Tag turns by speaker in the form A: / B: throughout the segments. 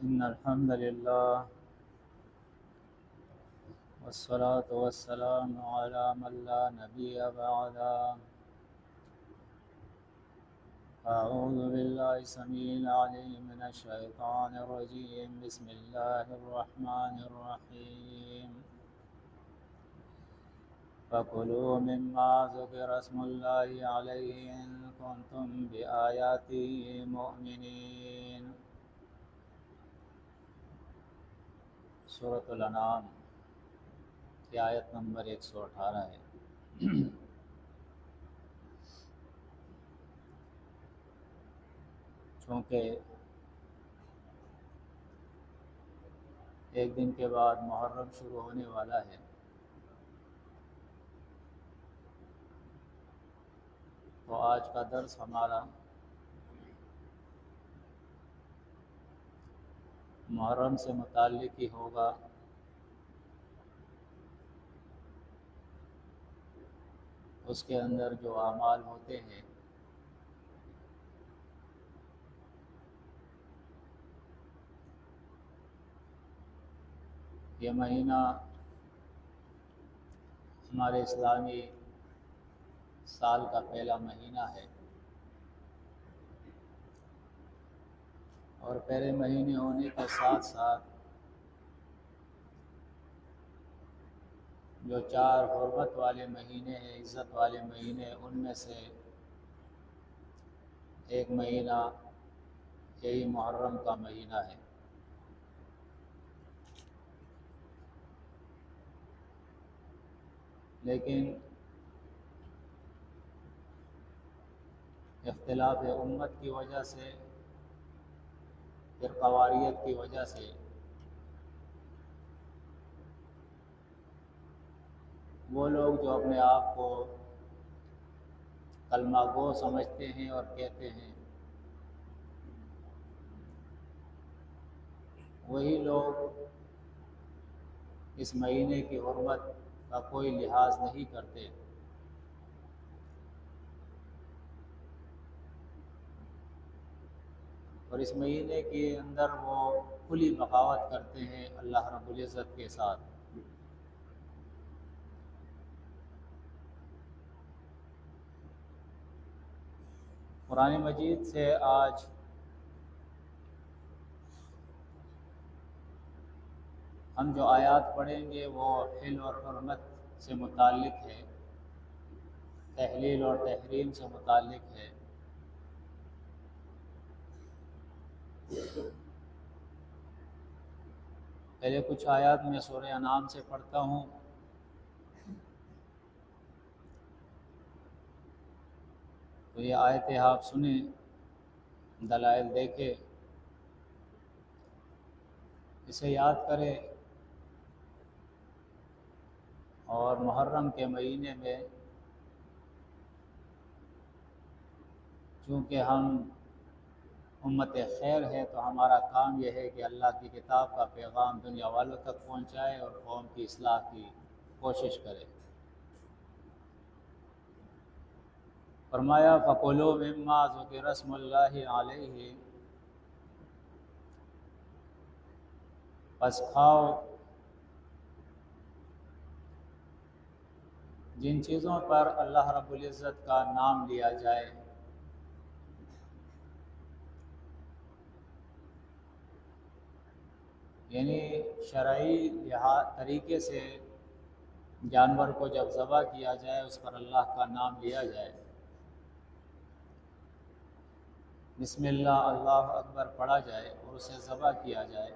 A: إن الحمد لله والصلاة والسلام على من لا نبي بعده. أعوذ بالله السميع العليم من الشيطان الرجيم. بسم الله الرحمن الرحيم. فكلوا مما ذكر اسم الله عليه إن كنتم بآياته مؤمنين. سورۃ الانعام کی آیت نمبر 118 ہے۔ چونکہ ایک دن کے بعد محرم شروع ہونے والا ہے، تو آج کا درس ہمارا محرم سے متعلق ہی ہوگا۔ اس کے اندر جو اعمال ہوتے ہیں یہ مہینہ ہمارے اسلامی سال کا پہلا مہینہ ہے، اور پہلے مہینے ہونے کے ساتھ ساتھ جو 4 حرمت والے مہینے ہیں، عزت والے مہینے، ان میں سے ایک مہینہ یہی محرم کا مہینہ ہے۔ لیکن اختلاف امت کی وجہ سے، پھر قواریت کی وجہ سے وہ لوگ جو اپنے آپ کو کلمہ گو سمجھتے ہیں اور کہتے ہیں، وہی لوگ اس مہینے کی حرمت کا کوئی لحاظ نہیں کرتے، اور اس مہینے کے اندر وہ کھلی بغاوت کرتے ہیں اللہ رب العزت کے ساتھ۔ قرآن مجید سے آج ہم جو آیات پڑھیں گے وہ حل اور حرمت سے متعلق ہے، تحلیل اور تحریم سے متعلق ہے۔ پہلے کچھ آیات میں سورہ انعام سے پڑھتا ہوں، تو یہ آیتیں آپ سنیں، دلائل دیکھیں، اسے یاد کریں، اور محرم کے مہینے میں چونکہ ہم امت خیر ہے تو ہمارا کام یہ ہے کہ اللہ کی کتاب کا پیغام دنیا والوں تک پہنچائے اور قوم کی اصلاح کی کوشش کرے۔ فرمایا فَكُلُوا مِمَّا ذُكِرَ اسْمُ اللَّهِ عَلَيْهِ، پس کھاؤ جن چیزوں پر اللہ رب العزت کا نام لیا جائے، یعنی شرعی طریقے سے جانور کو جب ذبح کیا جائے اس پر اللہ کا نام لیا جائے، بسم اللہ اللہ اکبر پڑھا جائے اور اسے ذبح کیا جائے،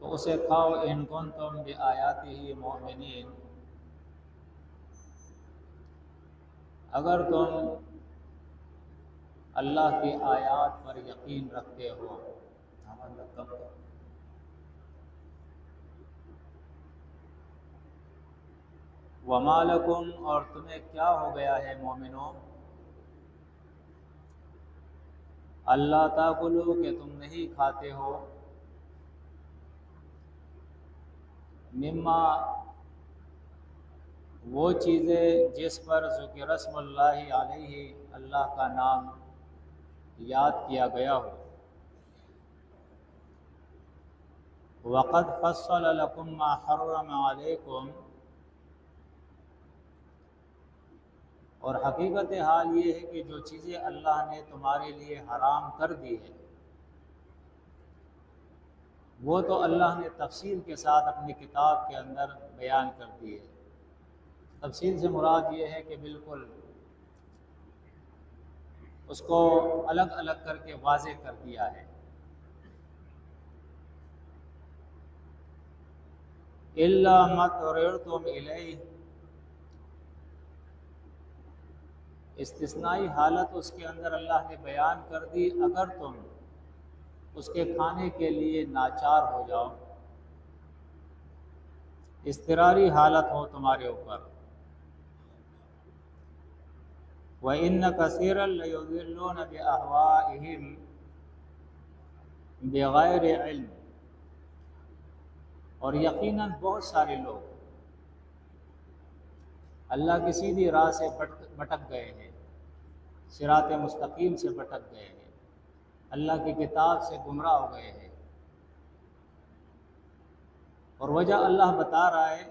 A: تو اسے کھاؤ ان کنتم بآیاتہ مؤمنین، اگر تم اللہ کی آیات پر یقین رکھتے ہو۔ وَمَا لَكُمْ، اور تمہیں کیا ہو گیا ہے مومنوں، اللہ تاکلوا، کہ تم نہیں کھاتے ہو، مما، وہ چیزیں جس پر ذکر اسم اللہ علیہ، اللہ کا نام یاد کیا گیا ہو، وَقَدْ فَصَّلَ لَكُم مَّا حَرَّمَ عَلَيْكُمْ، اور حقیقت حال یہ ہے کہ جو چیزیں اللہ نے تمہارے لیے حرام کر دی ہے وہ تو اللہ نے تفصیل کے ساتھ اپنی کتاب کے اندر بیان کر دی ہے۔ تفصیل سے مراد یہ ہے کہ بالکل اس کو الگ الگ کر کے واضح کر دیا ہے۔ إِلَّا مَا اضْطُرِرْتُمْ إِلَيْهِ، استثنائی حالت اس کے اندر اللہ نے بیان کر دی اگر تم اس کے کھانے کے لیے ناچار ہو جاؤ، اضطراری حالت ہو تمہارے اوپر۔ وَإِنَّ كَثِيرًا لَيُضِلُّونَ بِأَهْوَائِهِمْ بِغَيْرِ عِلْمٍ، اور یقیناً بہت سارے لوگ اللہ کی سیدھی راہ سے بھٹک گئے ہیں، صراط مستقیم سے بھٹک گئے ہیں، اللہ کی کتاب سے گمراہ ہو گئے ہیں۔ اور وجہ اللہ بتا رہا ہے،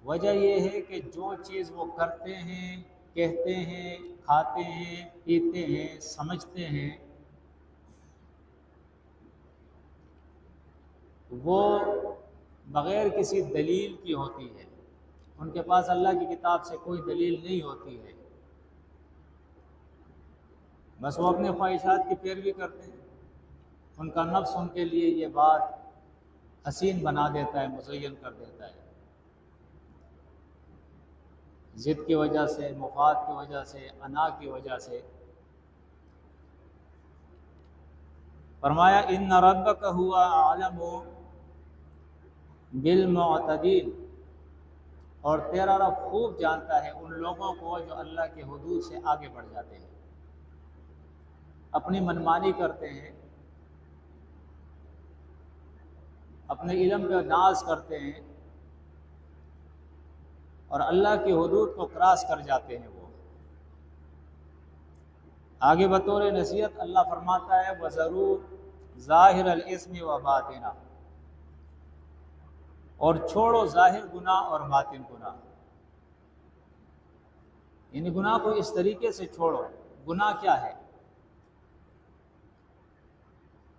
A: وجہ یہ ہے کہ جو چیز وہ کرتے ہیں، کہتے ہیں، کھاتے ہیں، پیتے ہیں، سمجھتے ہیں، وہ بغیر کسی دلیل کی ہوتی ہے۔ ان کے پاس اللہ کی کتاب سے کوئی دلیل نہیں ہوتی ہے، بس وہ اپنے خواہشات کی پیروی کرتے ہیں۔ ان کا نفس ان کے لیے یہ بات حسین بنا دیتا ہے، مزین کر دیتا ہے، ضد کی وجہ سے، مفاد کی وجہ سے، انا کی وجہ سے۔ فرمایا ان ربک هو اعلم بالمعتدین، اور تیرا رب خوب جانتا ہے ان لوگوں کو جو اللہ کے حدود سے آگے بڑھ جاتے ہیں، اپنی منمانی کرتے ہیں، اپنے علم پہ ناز کرتے ہیں اور اللہ کی حدود کو کراس کر جاتے ہیں۔ وہ آگے بطور نصیحت اللہ فرماتا ہے وَذَرُوا ظَاهِرَ الْإِثْمِ وَبَاطِنَهُ، اور چھوڑو ظاہر گناہ اور باطن گناہ، یعنی گناہ کو اس طریقے سے چھوڑو۔ گناہ کیا ہے؟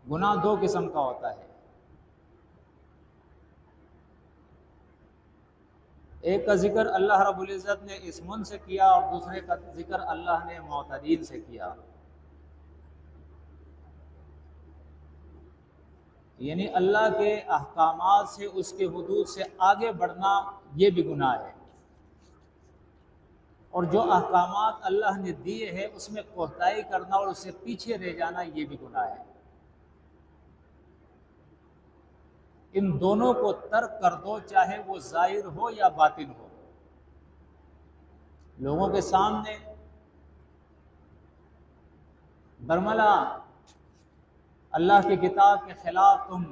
A: گناہ دو قسم کا ہوتا ہے، ایک کا ذکر اللہ رب العزت نے اسمن سے کیا اور دوسرے کا ذکر اللہ نے معتدین سے کیا، یعنی اللہ کے احکامات سے، اس کے حدود سے آگے بڑھنا یہ بھی گناہ ہے، اور جو احکامات اللہ نے دیے ہیں اس میں کوتاہی کرنا اور اس سے پیچھے رہ جانا یہ بھی گناہ ہے۔ ان دونوں کو ترک کر دو، چاہے وہ ظاہر ہو یا باطن ہو۔ لوگوں کے سامنے برملا اللہ کی کتاب کے خلاف تم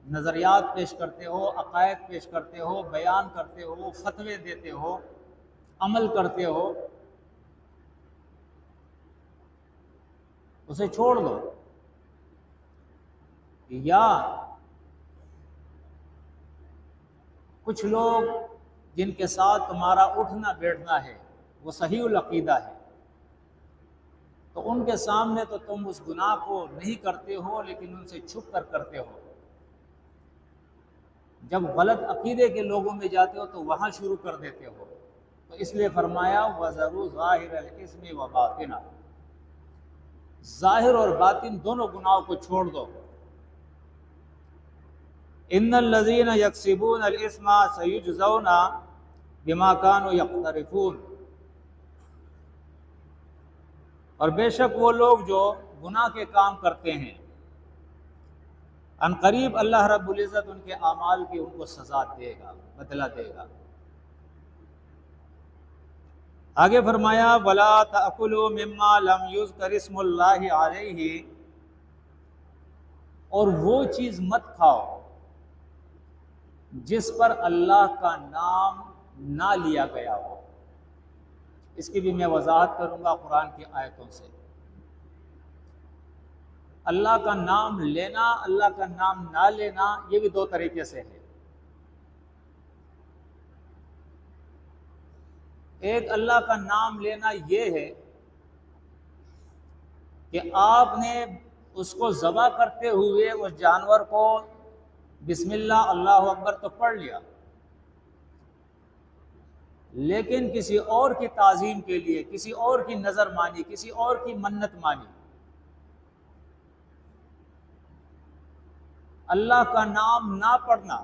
A: نظریات پیش کرتے ہو، عقائد پیش کرتے ہو، بیان کرتے ہو، فتوے دیتے ہو، عمل کرتے ہو، اسے چھوڑ دو۔ یا کچھ لوگ جن کے ساتھ تمہارا اٹھنا بیٹھنا ہے وہ صحیح العقیدہ ہے، تو ان کے سامنے تو تم اس گناہ کو نہیں کرتے ہو لیکن ان سے چھپ کر کرتے ہو۔ جب غلط عقیدے کے لوگوں میں جاتے ہو تو وہاں شروع کر دیتے ہو۔ تو اس لیے فرمایا وَذَرُوا ظَاهِرَ الْإِثْمِ وَبَاطِنَهُ، ظاہر اور باطن دونوں گناہوں کو چھوڑ دو۔ ان الذین یکسبون الاثم سیجزون بما كانوا یقترفون، اور بے شک وہ لوگ جو گناہ کے کام کرتے ہیں ان قریب اللہ رب العزت ان کے اعمال کی ان کو سزا دے گا، بدلہ دے گا۔ آگے فرمایا وَلَا تَأْكُلُوا مِمَّا لَمْ يُذْكَرِ اسْمُ اللَّهِ عَلَيْهِ، اور وہ چیز مت کھاؤ جس پر اللہ کا نام نہ لیا گیا ہو۔ اس کی بھی میں وضاحت کروں گا قرآن کی آیتوں سے۔ اللہ کا نام لینا، اللہ کا نام نہ لینا، یہ بھی دو طریقے سے ہے۔ ایک اللہ کا نام لینا یہ ہے کہ آپ نے اس کو ذبح کرتے ہوئے اس جانور کو بسم اللہ اللہ اکبر تو پڑھ لیا، لیکن کسی اور کی تعظیم کے لیے، کسی اور کی نظر مانی، کسی اور کی منت مانی، اللہ کا نام نہ پڑھنا،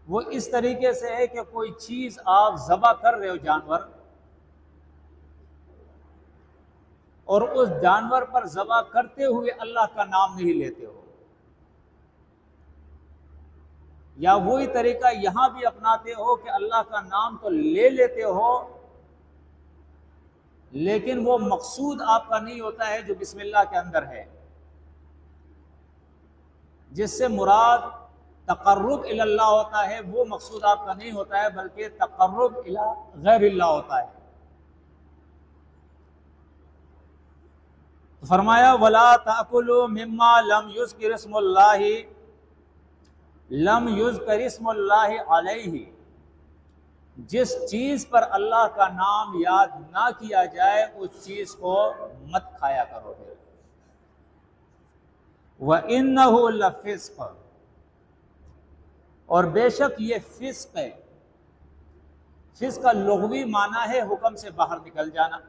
A: وہ اس طریقے سے ہے کہ کوئی چیز آپ ذبح کر رہے ہو جانور، اور اس جانور پر ذبح کرتے ہوئے اللہ کا نام نہیں لیتے ہو، یا وہی طریقہ یہاں بھی اپناتے ہو کہ اللہ کا نام تو لے لیتے ہو لیکن وہ مقصود آپ کا نہیں ہوتا ہے جو بسم اللہ کے اندر ہے، جس سے مراد تقرب الی اللہ ہوتا ہے، وہ مقصود آپ کا نہیں ہوتا ہے بلکہ تقرب الی غیر اللہ ہوتا ہے۔ فرمایا وَلَا تَأْكُلُوا مِمَّا لَمْ يُذْكَرِ اسْمُ اللَّهِ عَلَيْهِ، جس چیز پر اللہ کا نام یاد نہ کیا جائے اس چیز کو مت کھایا کرو گے۔ وَإِنَّهُ لَفِسْقٌ، اور بے شک یہ فسق ہے۔ فسق کا لغوی معنی ہے حکم سے باہر نکل جانا،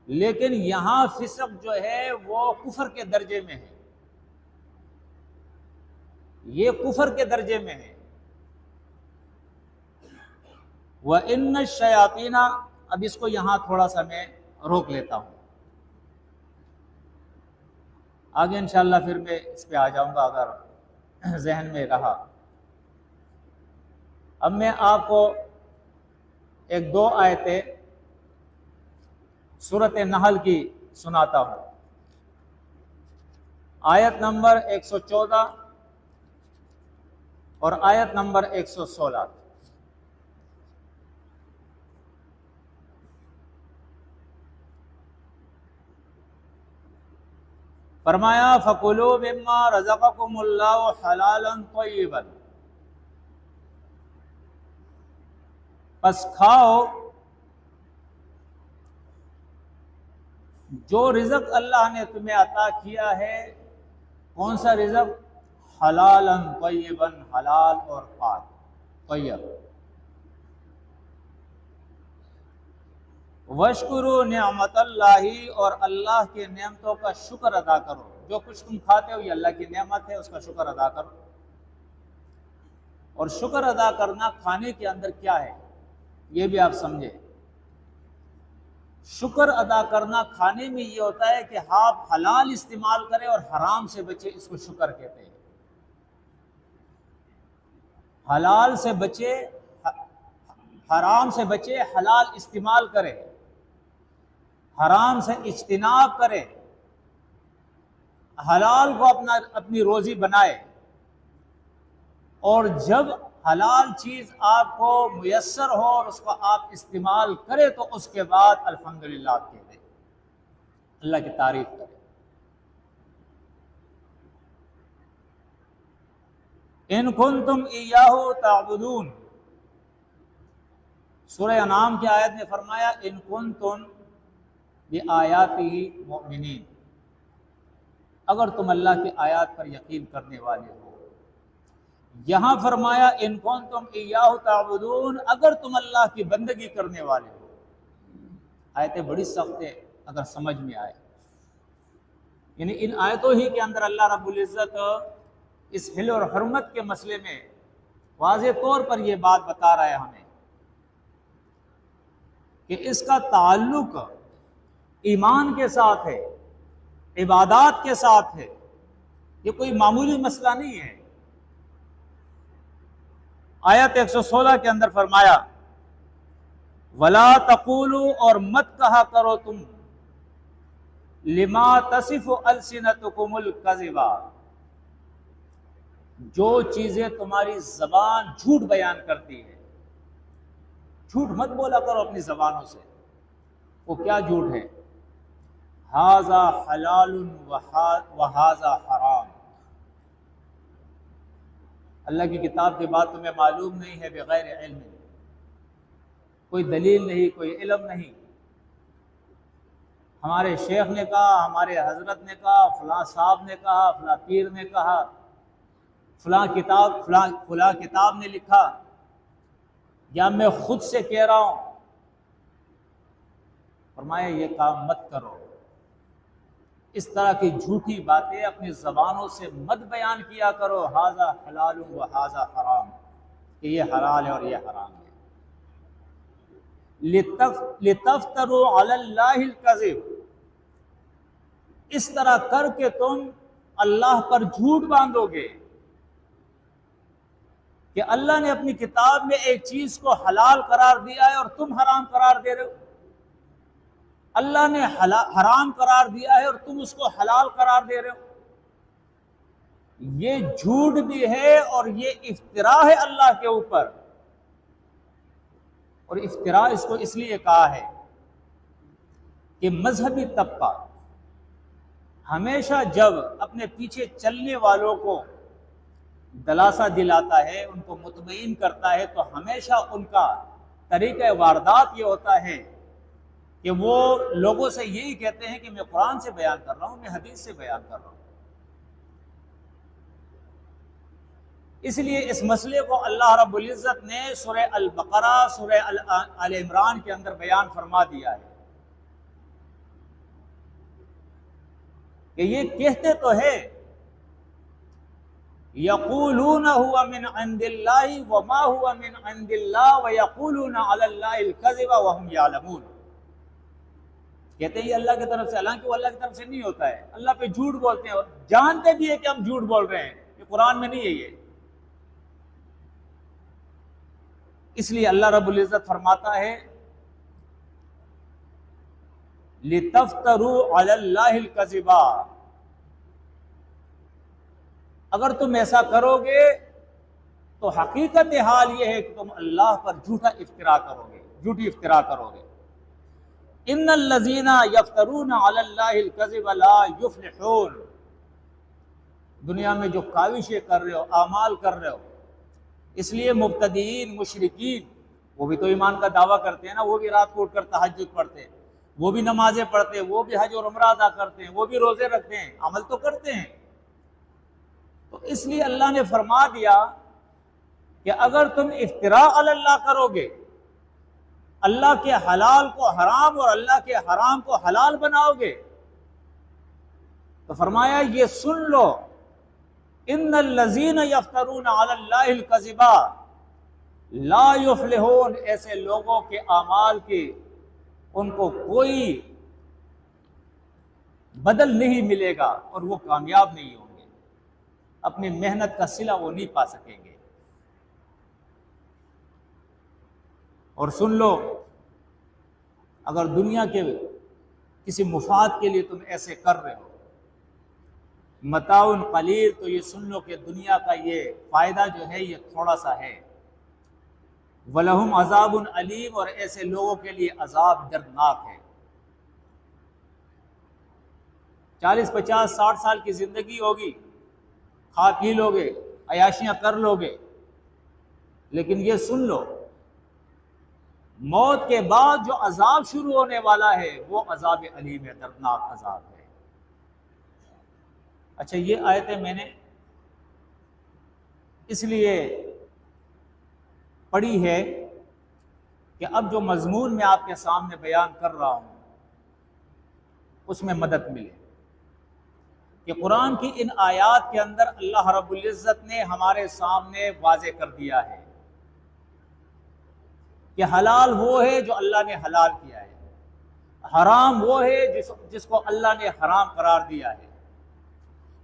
A: لیکن یہاں فسق جو ہے وہ کفر کے درجے میں ہے، یہ کفر کے درجے میں ہے۔ وَإِنَّ الشَّيَاطِينَ، اب اس کو یہاں تھوڑا سا میں روک لیتا ہوں، آگے انشاءاللہ پھر میں اس پہ آ جاؤں گا اگر ذہن میں رہا۔ اب میں آپ کو ایک دو آیتیں سورۃ نحل کی سناتا ہوں، آیت نمبر 114 اور آیت نمبر 116۔ فرمایا فَكُلُوا مِمَّا رَزَقَكُمُ اللَّهُ حَلَالًا طَيِّبًا، پس کھاؤ جو رزق اللہ نے تمہیں عطا کیا ہے۔ کون سا رزق؟ حلالً طیباً، حلال اور پاک، طیب۔ وَاشْكُرُوا نعمت اللہ، اور اللہ کے نعمتوں کا شکر ادا کرو، جو کچھ تم کھاتے ہو یہ اللہ کی نعمت ہے، اس کا شکر ادا کرو۔ اور شکر ادا کرنا کھانے کے اندر کیا ہے یہ بھی آپ سمجھیں۔ شکر ادا کرنا کھانے میں یہ ہوتا ہے کہ آپ حلال استعمال کریں اور حرام سے بچے، اس کو شکر کہتے ہیں۔ حلال سے بچے، حرام سے بچے، حلال استعمال کرے، حرام سے اجتناب کرے، حلال کو اپنی روزی بنائے، اور جب حلال چیز آپ کو میسر ہو اور اس کو آپ استعمال کرے تو اس کے بعد الحمدللہ آپ کہہ دیں، اللہ کی تعریف کریں۔ ان کنتم ایاہ تعبدون، سورہ انعام کی آیت نے فرمایا ان کنتم بآیاتہ مؤمنین، اگر تم اللہ کی آیات پر یقین کرنے والے ہو۔ یہاں فرمایا ان کنتم ایاہ تعبدون، اگر تم اللہ کی بندگی کرنے والے ہو۔ آیتیں بڑی سخت ہے اگر سمجھ میں آئے، یعنی ان آیتوں ہی کے اندر اللہ رب العزت اس حل اور حرمت کے مسئلے میں واضح طور پر یہ بات بتا رہا ہے ہمیں کہ اس کا تعلق ایمان کے ساتھ ہے، عبادات کے ساتھ ہے، یہ کوئی معمولی مسئلہ نہیں ہے۔ آیت 116 کے اندر فرمایا وَلَا تَقُولُوا، اور مت کہا کرو تم لِمَا تَصِفُ أَلْسِنَتُكُمُ الْكَذِبَ، جو چیزیں تمہاری زبان جھوٹ بیان کرتی ہے۔ جھوٹ مت بولا کرو اپنی زبانوں سے، وہ کیا جھوٹ ہے؟ ھذا حلال وھذا حرام، اللہ کی کتاب کی بات تمہیں معلوم نہیں ہے بغیر علم، کوئی دلیل نہیں، کوئی علم نہیں، ہمارے شیخ نے کہا، ہمارے حضرت نے کہا، فلاں صاحب نے کہا، فلاں پیر نے کہا، فلاں کتاب نے لکھا، یا میں خود سے کہہ رہا ہوں۔ فرمایا یہ کام مت کرو، اس طرح کی جھوٹی باتیں اپنی زبانوں سے مت بیان کیا کرو، ھذا حلال و ھذا حرام، کہ یہ حلال ہے اور یہ حرام ہے۔ لتفتروا علی اللہ الکذب، اس طرح کر کے تم اللہ پر جھوٹ باندھو گے کہ اللہ نے اپنی کتاب میں ایک چیز کو حلال قرار دیا ہے اور تم حرام قرار دے رہے ہو، اللہ نے حرام قرار دیا ہے اور تم اس کو حلال قرار دے رہے ہو۔ یہ جھوٹ بھی ہے اور یہ افتراء ہے اللہ کے اوپر، اور افتراء اس کو اس لیے کہا ہے کہ مذہبی طبقہ ہمیشہ جب اپنے پیچھے چلنے والوں کو دلاسا دلاتا ہے، ان کو مطمئن کرتا ہے، تو ہمیشہ ان کا طریقہ واردات یہ ہوتا ہے کہ وہ لوگوں سے یہی کہتے ہیں کہ میں قرآن سے بیان کر رہا ہوں، میں حدیث سے بیان کر رہا ہوں۔ اس لیے اس مسئلے کو اللہ رب العزت نے سورہ البقرہ، سورہ آل عمران کے اندر بیان فرما دیا ہے کہ یہ کہتے تو ہے یقولون هو من عند اللہ وما هو من عند اللہ ویقولون علی اللہ الکذب وهم یعلمون، کہتے ہیں یہ اللہ کی طرف سے، حالانکہ وہ اللہ کی طرف سے نہیں ہوتا ہے، اللہ پہ جھوٹ بولتے ہیں اور جانتے بھی ہیں کہ ہم جھوٹ بول رہے ہیں، یہ قرآن میں نہیں ہے یہ۔ اس لیے اللہ رب العزت فرماتا ہے لِتَفْتَرُوا عَلَى اللَّهِ الْكَذِبَ، اگر تم ایسا کرو گے تو حقیقت حال یہ ہے کہ تم اللہ پر جھوٹا افطرا کرو گے، جھوٹی افطرا کرو گے۔ ان الذین یفترون علی اللہ الکذب لا یفلحون، دنیا میں جو کاوشیں کر رہے ہو، اعمال کر رہے ہو، اس لیے مبتدئین، مشرکین، وہ بھی تو ایمان کا دعویٰ کرتے ہیں نا، وہ بھی رات کو اٹھ کر تہجد پڑھتے ہیں، وہ بھی نمازیں پڑھتے ہیں، وہ بھی حج اور عمرہ ادا کرتے ہیں، وہ بھی روزے رکھتے ہیں، عمل تو کرتے ہیں۔ تو اس لیے اللہ نے فرما دیا کہ اگر تم افتراء علی اللہ کرو گے، اللہ کے حلال کو حرام اور اللہ کے حرام کو حلال بناؤ گے، تو فرمایا یہ سن لو، ان الذین یفترون علی اللہ الکذب لا یفلحون، ایسے لوگوں کے اعمال کے ان کو کوئی بدل نہیں ملے گا اور وہ کامیاب نہیں ہوں گے، اپنی محنت کا صلہ وہ نہیں پا سکیں گے۔ اور سن لو، اگر دنیا کے کسی مفاد کے لیے تم ایسے کر رہے ہو، متاع قلیل، تو یہ سن لو کہ دنیا کا یہ فائدہ جو ہے یہ تھوڑا سا ہے، وَلَهُمْ عَذَابٌ علیم، اور ایسے لوگوں کے لیے عذاب دردناک ہے۔ 40 50 60 سال کی زندگی ہوگی، کھا پی لو گے، عیاشیاں کر لو گے، لیکن یہ سن لو موت کے بعد جو عذاب شروع ہونے والا ہے وہ عذاب علیم ہے، دردناک عذاب ہے۔ اچھا، یہ آیتیں میں نے اس لیے پڑھی ہے کہ اب جو مضمون میں آپ کے سامنے بیان کر رہا ہوں اس میں مدد ملے، کہ قرآن کی ان آیات کے اندر اللہ رب العزت نے ہمارے سامنے واضح کر دیا ہے کہ حلال وہ ہے جو اللہ نے حلال کیا ہے، حرام وہ ہے جس کو اللہ نے حرام قرار دیا ہے۔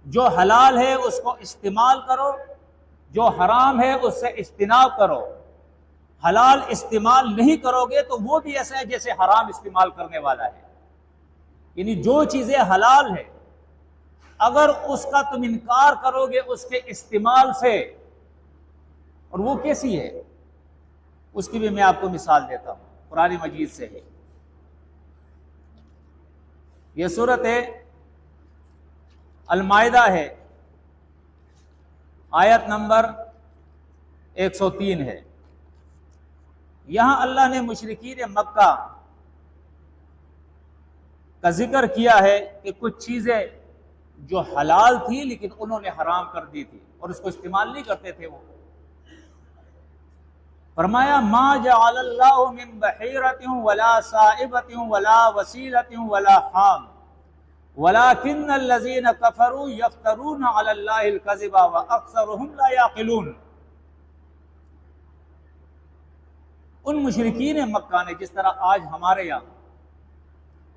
A: جو حلال ہے اس کو استعمال کرو، جو حرام ہے اس سے اجتناب کرو۔ حلال استعمال نہیں کرو گے تو وہ بھی ایسا ہے جیسے حرام استعمال کرنے والا ہے، یعنی جو چیزیں حلال ہے اگر اس کا تم انکار کرو گے اس کے استعمال سے، اور وہ کیسی ہے اس کی بھی میں آپ کو مثال دیتا ہوں قرآن مجید سے ہی۔ یہ سورت المائدہ ہے، آیت نمبر 103 ہے۔ یہاں اللہ نے مشرکین مکہ کا ذکر کیا ہے کہ کچھ چیزیں جو حلال تھی لیکن انہوں نے حرام کر دی تھی اور اس کو استعمال نہیں کرتے تھے وہ۔ فرمایا ما جعل اللہ من بحیرۃ ولا سائبۃ ولا وسیلۃ ولا حام ولكن الذين كفروا يفترون على الله الكذب واكثرهم لا يعقلون۔ ان مشرکین مکہ نے، جس طرح آج ہمارے یہاں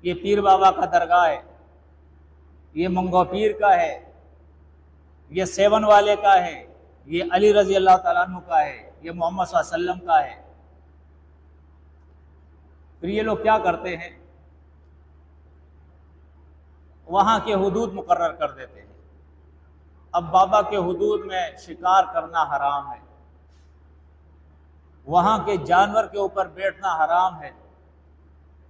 A: یہ پیر بابا کا درگاہ ہے، یہ منگو پیر کا ہے، یہ سیون والے کا ہے، یہ علی رضی اللہ تعالیٰ عنہ کا ہے، یہ محمد صلی اللہ علیہ وسلم کا ہے، پھر یہ لوگ کیا کرتے ہیں؟ وہاں کے حدود مقرر کر دیتے ہیں۔ اب بابا کے حدود میں شکار کرنا حرام ہے، وہاں کے جانور کے اوپر بیٹھنا حرام ہے،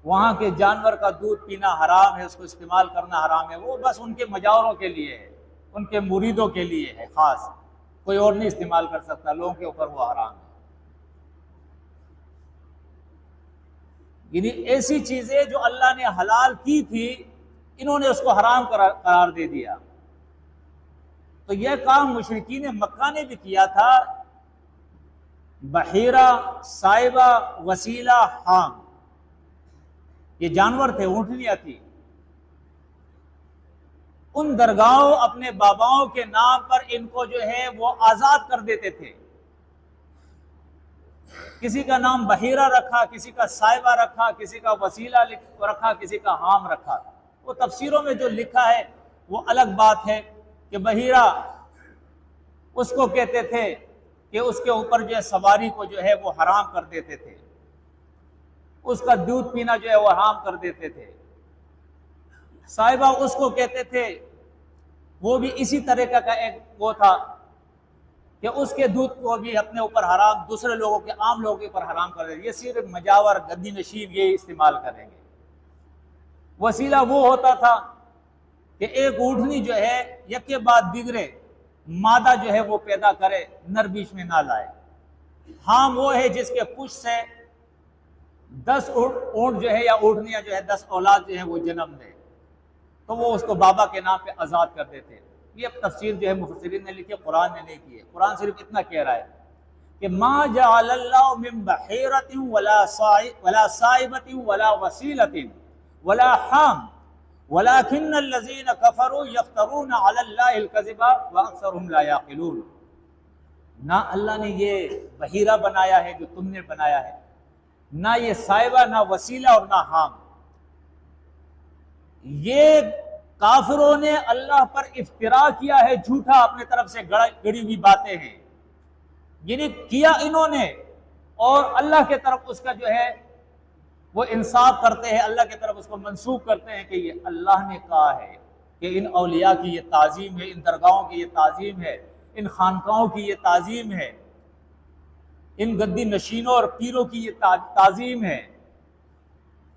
A: وہاں کے جانور کا دودھ پینا حرام ہے، اس کو استعمال کرنا حرام ہے۔ وہ بس ان کے مجاوروں کے لیے ہے، ان کے مریدوں کے لیے ہے خاص، کوئی اور نہیں استعمال کر سکتا، لوگوں کے اوپر وہ حرام ہے۔ یعنی ایسی چیزیں جو اللہ نے حلال کی تھی، انہوں نے اس کو حرام قرار دے دیا۔ تو یہ کام مشرکین مکہ نے بھی کیا تھا۔ بحیرہ، سائبہ، وسیلہ، حام، یہ جانور تھے، اونٹنیاں تھی۔ ان درگاہوں اپنے باباؤں کے نام پر ان کو جو ہے وہ آزاد کر دیتے تھے۔ کسی کا نام بحیرہ رکھا، کسی کا سائبہ رکھا، کسی کا وسیلہ رکھا، کسی کا حام رکھا۔ وہ تفسیروں میں جو لکھا ہے وہ الگ بات ہے کہ بحیرہ اس کو کہتے تھے کہ اس کے اوپر جو ہے سواری کو جو ہے وہ حرام کر دیتے تھے، اس کا دودھ پینا جو ہے وہ حرام کر دیتے تھے۔ صاحبہ اس کو کہتے تھے، وہ بھی اسی طریقہ کا ایک وہ تھا کہ اس کے دودھ کو بھی اپنے اوپر حرام، دوسرے لوگوں کے، عام لوگوں کے اوپر حرام کر دیتے۔ یہ صرف مجاور، گدی نشین یہ استعمال کریں گے۔ وسیلہ وہ ہوتا تھا کہ ایک اونٹنی جو ہے یک کے بعد بگڑے، مادہ جو ہے وہ پیدا کرے، نر بیچ میں نہ لائے۔ حام وہ ہے جس کے پشت سے 10 اونٹ جو ہے یا اونٹنیاں جو ہے 10 اولاد جو ہے وہ جنم دے، تو وہ اس کو بابا کے نام پہ آزاد کر دیتے۔ یہ تفسیر جو ہے مفسرین نے لکھی، قرآن نے نہیں کی ہے۔ قرآن صرف اتنا کہہ رہا ہے کہ ما جعل اللہ من بحیرۃ ولا سائبۃ ولا وسیلۃ ولا حام ولكن الذين كفروا يفترون على الله الكذب واكثرهم لا يعقلون۔ نہ اللہ نے یہ بحیرہ بنایا ہے جو تم نے بنایا ہے، نہ یہ سائبہ، نہ وسیلہ اور نہ حام۔ یہ کافروں نے اللہ پر افتراء کیا ہے، جھوٹا اپنے طرف سے گڑی ہوئی باتیں ہیں، یعنی کیا انہوں نے، اور اللہ کے طرف اس کا جو ہے وہ انصاف کرتے ہیں، اللہ کی طرف اس کو منسوب کرتے ہیں کہ یہ اللہ نے کہا ہے، کہ ان اولیاء کی یہ تعظیم ہے، ان درگاہوں کی یہ تعظیم ہے، ان خانقاہوں کی یہ تعظیم ہے، ان گدی نشینوں اور پیروں کی یہ تعظیم ہے۔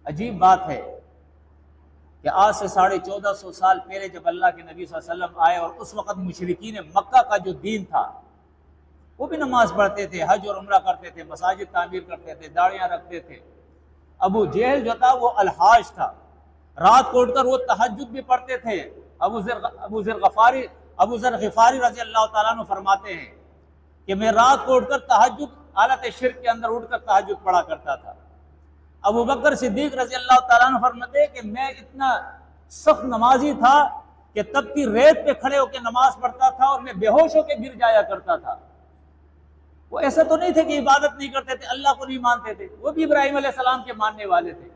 A: عجیب بات ہے کہ آج سے 1450 سال پہلے جب اللہ کے نبی صلی اللہ علیہ وسلم آئے، اور اس وقت مشرکین مکہ کا جو دین تھا، وہ بھی نماز پڑھتے تھے، حج اور عمرہ کرتے تھے، مساجد تعمیر کرتے تھے، داڑیاں رکھتے تھے۔ ابو جہل جو تھا وہ الحاج تھا، رات کو اٹھ کر وہ تہجد بھی پڑھتے تھے۔ ابو ذر غفاری رضی اللہ تعالیٰ عنہ فرماتے ہیں کہ میں رات کو اٹھ کر تہجد، حالت شرک کے اندر اٹھ کر تہجد پڑھا کرتا تھا۔ ابو بکر صدیق رضی اللہ تعالیٰ عنہ فرماتے ہیں کہ میں اتنا سخت نمازی تھا کہ تپتی ریت پہ کھڑے ہو کے نماز پڑھتا تھا اور میں بے ہوش ہو کے گر جایا کرتا تھا۔ وہ ایسا تو نہیں تھے کہ عبادت نہیں کرتے تھے، اللہ کو نہیں مانتے تھے، وہ بھی ابراہیم علیہ السلام کے ماننے والے تھے۔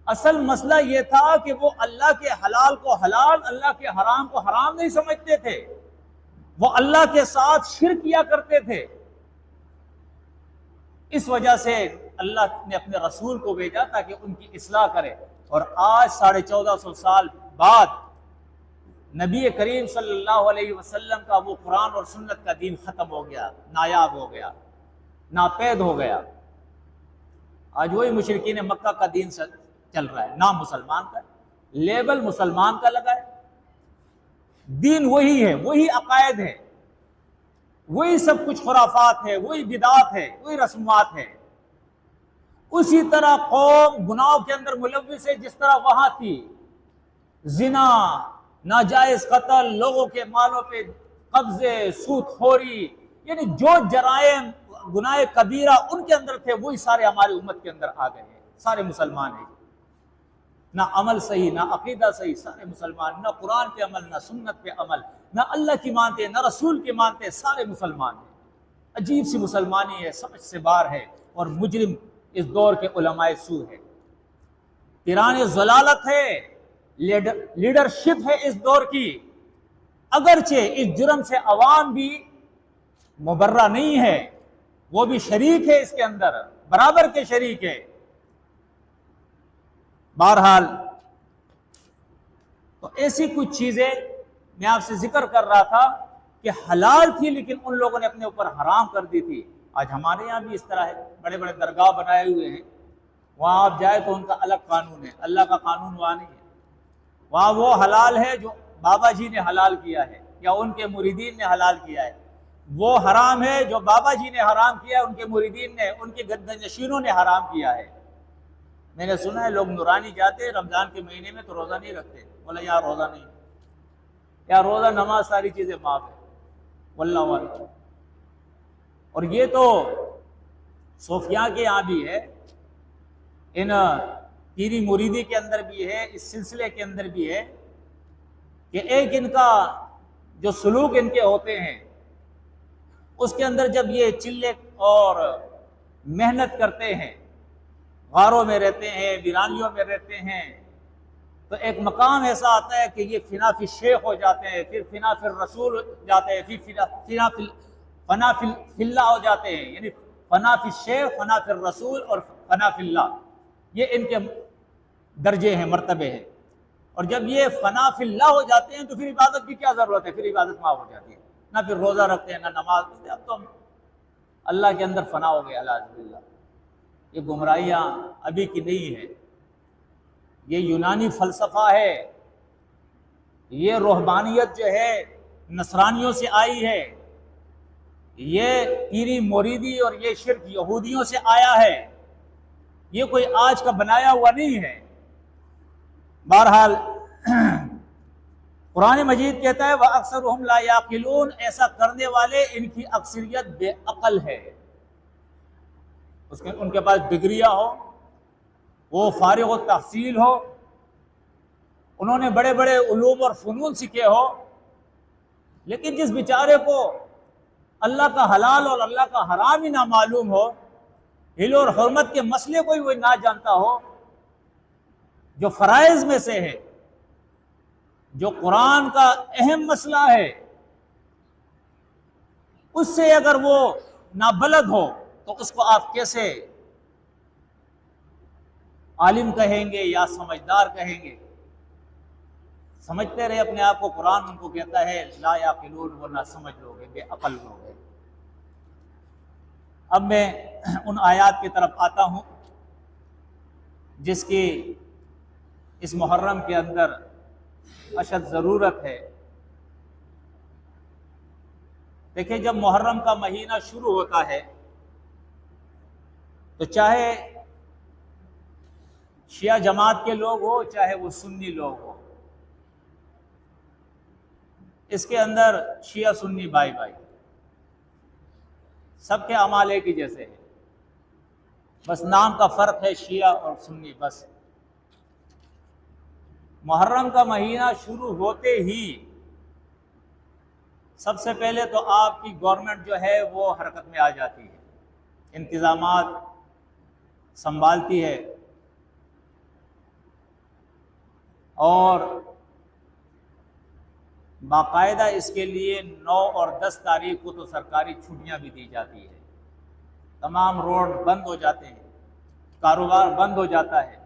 A: اصل مسئلہ یہ تھا کہ وہ اللہ کے حلال کو حلال، اللہ کے حرام کو حرام نہیں سمجھتے تھے، وہ اللہ کے ساتھ شرک کیا کرتے تھے۔ اس وجہ سے اللہ نے اپنے رسول کو بھیجا تاکہ ان کی اصلاح کرے، اور آج 1450 سال بعد نبی کریم صلی اللہ علیہ وسلم کا وہ قرآن اور سنت کا دین ختم ہو گیا، نایاب ہو گیا، ناپید ہو گیا۔ آج وہی مشرکین مکہ کا دین چل رہا ہے، نام مسلمان کا۔ لیبل مسلمان کا لگا ہے، دین وہی ہے، وہی عقائد ہے، وہی سب کچھ خرافات ہے، وہی بدعات ہے، وہی رسومات ہے۔ اسی طرح قوم گناہوں کے اندر ملوث ہے، جس طرح وہاں تھی، زنا، ناجائز قتل، لوگوں کے مالوں پہ قبضے، سود خوری، یعنی جو جرائم گناہ کبیرہ ان کے اندر تھے وہی سارے ہماری امت کے اندر آ گئے ہیں۔ سارے مسلمان ہیں، نہ عمل صحیح، نہ عقیدہ صحیح، سارے مسلمان، نہ قرآن پہ عمل، نہ سنت پہ عمل، نہ اللہ کی مانتے، نہ رسول کی مانتے، سارے مسلمان ہیں۔ عجیب سی مسلمانی ہے، سمجھ سے باہر ہے، اور مجرم اس دور کے علماء سو ہے، پیران ضلالت ہے، لیڈرشپ ہے اس دور کی۔ اگرچہ اس جرم سے عوام بھی مبرہ نہیں ہے، وہ بھی شریک ہے اس کے اندر، برابر کے شریک ہے۔ بہرحال تو ایسی کچھ چیزیں میں آپ سے ذکر کر رہا تھا کہ حلال تھی لیکن ان لوگوں نے اپنے اوپر حرام کر دی تھی۔ آج ہمارے یہاں بھی اس طرح ہے، بڑے بڑے درگاہ بنائے ہوئے ہیں، وہاں آپ جائے تو ان کا الگ قانون ہے، اللہ کا قانون وہاں نہیں ہے۔ وہاں وہ حلال ہے جو بابا جی نے حلال کیا ہے یا ان کے مریدین نے حلال کیا ہے، وہ حرام ہے جو بابا جی نے حرام کیا ہے، ان کے مریدین نے، ان کے گردنشینوں نے حرام کیا ہے۔ میں نے سنا ہے لوگ نورانی جاتے رمضان کے مہینے میں تو روزہ نہیں رکھتے، بولا یار روزہ نہیں، یا روزہ نماز ساری چیزیں معاف ہے، واللہ اعلم۔ اور یہ تو صوفیاء کے یہاں بھی ہے، ان پیری مریدی کے اندر بھی ہے، اس سلسلے کے اندر بھی ہے کہ ایک ان کا جو سلوک ان کے ہوتے ہیں اس کے اندر جب یہ چلے اور محنت کرتے ہیں، غاروں میں رہتے ہیں، ویرانیوں میں رہتے ہیں، تو ایک مقام ایسا آتا ہے کہ یہ فنا فی الشیخ ہو جاتے ہیں، پھر فنا فی الرسول جاتے ہیں، پھر فنا فی اللہ ہو جاتے ہیں، یعنی فنا فی الشیخ، فنا فی الرسول اور فنا فی اللہ، یہ ان کے درجے ہیں، مرتبے ہیں۔ اور جب یہ فنا فی اللہ ہو جاتے ہیں تو پھر عبادت کی کیا ضرورت ہے، پھر عبادت معاف ہو جاتی ہے، نہ پھر روزہ رکھتے ہیں، نہ نماز پڑھتے ہیں، اب تو ہم اللہ کے اندر فنا ہو گئے، اعوذ باللہ۔ یہ گمراہیاں ابھی کی نہیں ہے، یہ یونانی فلسفہ ہے، یہ روحانیت جو ہے نصرانیوں سے آئی ہے، یہ پیری مریدی اور یہ شرک یہودیوں سے آیا ہے، یہ کوئی آج کا بنایا ہوا نہیں ہے۔ بہرحال قرآن مجید کہتا ہے وَأَكْثَرُهُمْ لَا يَعْقِلُونَ، ایسا کرنے والے ان کی اکثریت بے عقل ہے، ان کے پاس ڈگریاں ہو، وہ فارغ التحصیل ہو، انہوں نے بڑے بڑے علوم اور فنون سیکھے ہو، لیکن جس بیچارے کو اللہ کا حلال اور اللہ کا حرام ہی نہ معلوم ہو، حل اور حرمت کے مسئلے کو ہی وہ نہ جانتا ہو، جو فرائض میں سے ہے، جو قرآن کا اہم مسئلہ ہے، اس سے اگر وہ نابلد ہو تو اس کو آپ کیسے عالم کہیں گے یا سمجھدار کہیں گے؟ سمجھتے رہے اپنے آپ کو، قرآن ان کو کہتا ہے لا یعقلون، وہ نہ سمجھ لوگ ہیں، بے عقل لوگ ہیں۔ اب میں ان آیات کی طرف آتا ہوں جس کی اس محرم کے اندر اشد ضرورت ہے۔ دیکھیں جب محرم کا مہینہ شروع ہوتا ہے تو چاہے شیعہ جماعت کے لوگ ہو چاہے وہ سنی لوگ ہو، اس کے اندر شیعہ سنی بھائی بھائی، سب کے اعمال ایک ہی جیسے ہیں، بس نام کا فرق ہے شیعہ اور سنی بس۔ محرم کا مہینہ شروع ہوتے ہی سب سے پہلے تو آپ کی گورنمنٹ جو ہے وہ حرکت میں آ جاتی ہے، انتظامات سنبھالتی ہے، اور باقاعدہ اس کے لیے 9 اور 10 تاریخ کو تو سرکاری چھٹیاں بھی دی جاتی ہے، تمام روڈ بند ہو جاتے ہیں، کاروبار بند ہو جاتا ہے۔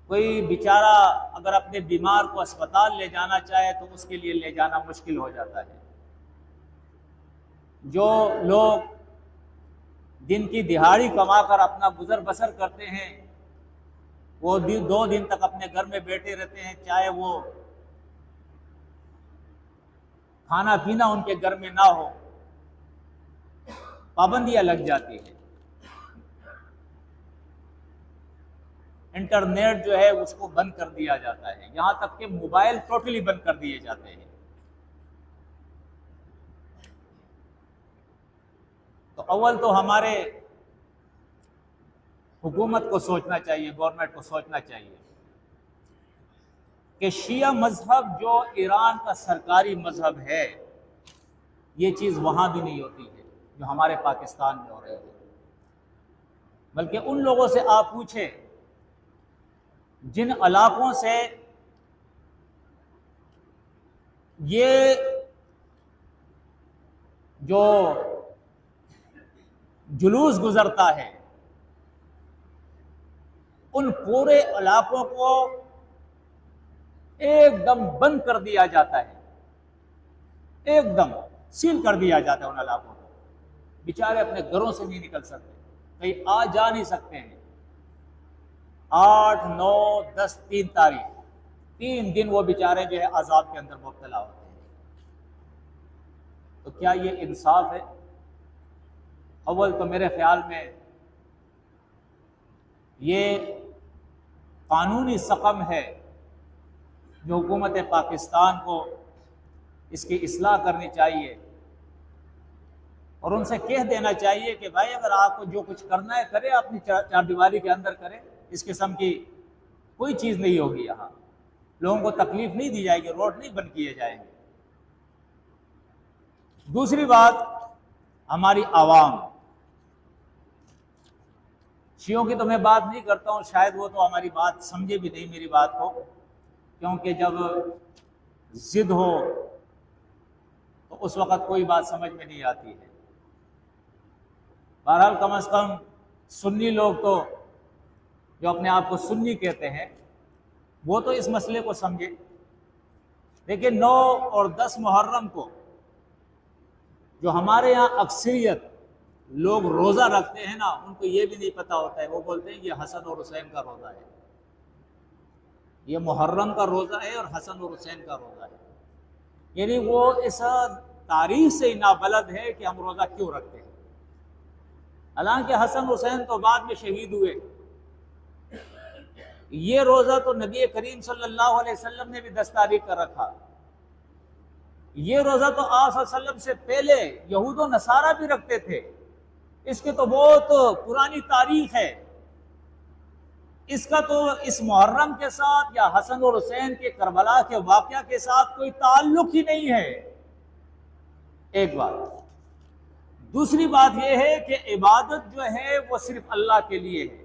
A: کوئی بیچارہ اگر اپنے بیمار کو اسپتال لے جانا چاہے تو اس کے لیے لے جانا مشکل ہو جاتا ہے۔ جو لوگ دن کی دہاڑی کما کر اپنا گزر بسر کرتے ہیں وہ 2 دن تک اپنے گھر میں بیٹھے رہتے ہیں، چاہے وہ کھانا پینا ان کے گھر میں نہ ہو، پابندیاں لگ جاتی ہیں۔ انٹرنیٹ جو ہے اس کو بند کر دیا جاتا ہے، یہاں تک کہ موبائل ٹوٹلی بند کر دیے جاتے ہیں۔ تو اول تو ہمارے حکومت کو سوچنا چاہیے، گورنمنٹ کو سوچنا چاہیے کہ شیعہ مذہب جو ایران کا سرکاری مذہب ہے، یہ چیز وہاں بھی نہیں ہوتی ہے جو ہمارے پاکستان میں ہو رہی ہے۔ بلکہ ان لوگوں سے آپ پوچھیں جن علاقوں سے یہ جو جلوس گزرتا ہے، ان پورے علاقوں کو ایک دم بند کر دیا جاتا ہے، ایک دم سیل کر دیا جاتا ہے ان علاقوں کو۔ بیچارے اپنے گھروں سے نہیں نکل سکتے، کہیں آ جا نہیں سکتے ہیں۔ 8، 9، 10، 3 تاریخ 3 دن وہ بیچارے جو ہے عذاب کے اندر مبتلا ہوتے ہیں۔ تو کیا یہ انصاف ہے؟ اول تو میرے خیال میں یہ قانونی سقم ہے جو حکومت پاکستان کو اس کی اصلاح کرنی چاہیے، اور ان سے کہہ دینا چاہیے کہ بھائی اگر آپ کو جو کچھ کرنا ہے کرے، اپنی چار دیواری کے اندر کرے، اس قسم کی کوئی چیز نہیں ہوگی، یہاں لوگوں کو تکلیف نہیں دی جائے گی، روڈ نہیں بند کیے جائیں گے۔ دوسری بات، ہماری عوام، شیعوں کی تو میں بات نہیں کرتا ہوں، شاید وہ تو ہماری بات سمجھے بھی نہیں میری بات کو، کیونکہ جب ضد ہو تو اس وقت کوئی بات سمجھ میں نہیں آتی ہے۔ بہرحال کم از کم سنی لوگ تو جو اپنے آپ کو سنی کہتے ہیں، وہ تو اس مسئلے کو سمجھے۔ لیکن 9 اور 10 محرم کو جو ہمارے یہاں اکثریت لوگ روزہ رکھتے ہیں نا، ان کو یہ بھی نہیں پتا ہوتا ہے، وہ بولتے ہیں یہ حسن اور حسین کا روزہ ہے، یہ محرم کا روزہ ہے اور حسن اور حسین کا روزہ ہے۔ یعنی وہ اس تاریخ سے نابلد ہے کہ ہم روزہ کیوں رکھتے ہیں، حالانکہ حسن حسین تو بعد میں شہید ہوئے۔ یہ روزہ تو نبی کریم صلی اللہ علیہ وسلم نے بھی 10 تاریخ کا رکھا، یہ روزہ تو آپ صلی اللہ علیہ وسلم سے پہلے یہود و نصارہ بھی رکھتے تھے، اس کی تو بہت پرانی تاریخ ہے، اس کا تو اس محرم کے ساتھ یا حسن اور حسین کے کربلا کے واقعہ کے ساتھ کوئی تعلق ہی نہیں ہے۔ ایک بات۔ دوسری بات یہ ہے کہ عبادت جو ہے وہ صرف اللہ کے لیے ہے،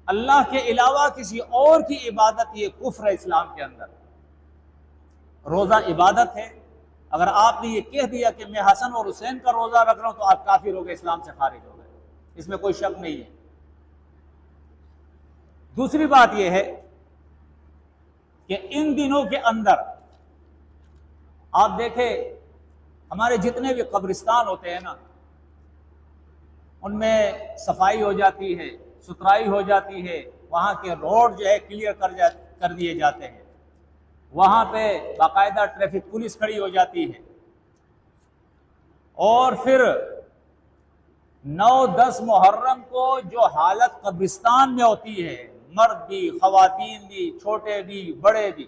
A: اللہ کے علاوہ کسی اور کی عبادت یہ کفر ہے اسلام کے اندر۔ روزہ عبادت ہے، اگر آپ نے یہ کہہ دیا کہ میں حسن اور حسین کا روزہ رکھ رہا ہوں تو آپ کافر ہو گئے، اسلام سے خارج ہو گئے، اس میں کوئی شک نہیں ہے۔ دوسری بات یہ ہے کہ ان دنوں کے اندر آپ دیکھیں ہمارے جتنے بھی قبرستان ہوتے ہیں نا، ان میں صفائی ہو جاتی ہے، ستھرائی ہو جاتی ہے، وہاں کے روڈ جو ہے کلیئر کر دیے جاتے ہیں، وہاں پہ باقاعدہ ٹریفک پولیس کھڑی ہو جاتی ہے، اور پھر 9-10 محرم کو جو حالت قبرستان میں ہوتی ہے، مرد بھی، خواتین بھی، چھوٹے بھی، بڑے بھی،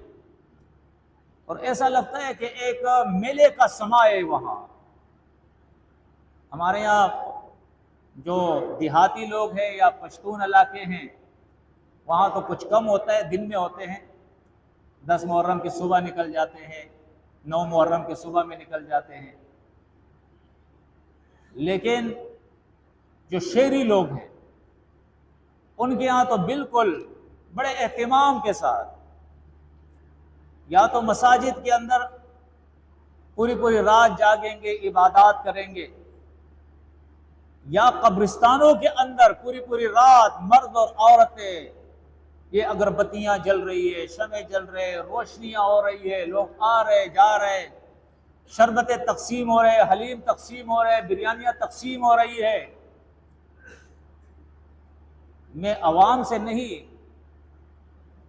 A: اور ایسا لگتا ہے کہ ایک میلے کا سماں ہے وہاں۔ ہمارے یہاں جو دیہاتی لوگ ہیں یا پشتون علاقے ہیں، وہاں تو کچھ کم ہوتا ہے، دن میں ہوتے ہیں، 10 محرم کی صبح نکل جاتے ہیں، 9 محرم کی صبح میں نکل جاتے ہیں۔ لیکن جو شہری لوگ ہیں ان کے ہاں تو بالکل بڑے اہتمام کے ساتھ یا تو مساجد کے اندر پوری رات جاگیں گے، عبادات کریں گے، یا قبرستانوں کے اندر پوری رات مرد اور عورتیں، یہ اگربتیاں جل رہی ہے، شمع جل رہے، روشنیاں ہو رہی ہے، لوگ آ رہے جا رہے، شربتیں تقسیم ہو رہے، حلیم تقسیم ہو رہے، بریانیاں تقسیم ہو رہی ہے۔ میں عوام سے نہیں،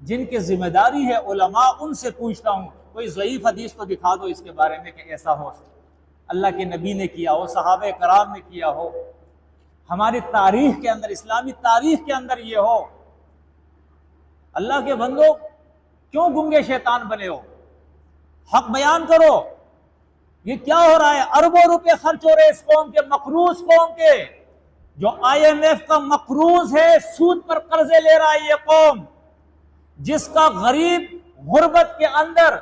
A: جن کی ذمہ داری ہے علماء، ان سے پوچھتا ہوں، کوئی ضعیف حدیث تو دکھا دو اس کے بارے میں کہ ایسا ہو، اللہ کے نبی نے کیا ہو، صحابہ کرام نے کیا ہو، ہماری تاریخ کے اندر، اسلامی تاریخ کے اندر یہ ہو۔ اللہ کے بندو، کیوں گنگے شیطان بنے ہو؟ حق بیان کرو۔ یہ کیا ہو رہا ہے؟ اربوں روپے خرچ ہو رہے اس قوم کے، مقروض قوم کے، جو IMF کا مقروض ہے، سود پر قرضے لے رہا ہے یہ قوم، جس کا غریب غربت کے اندر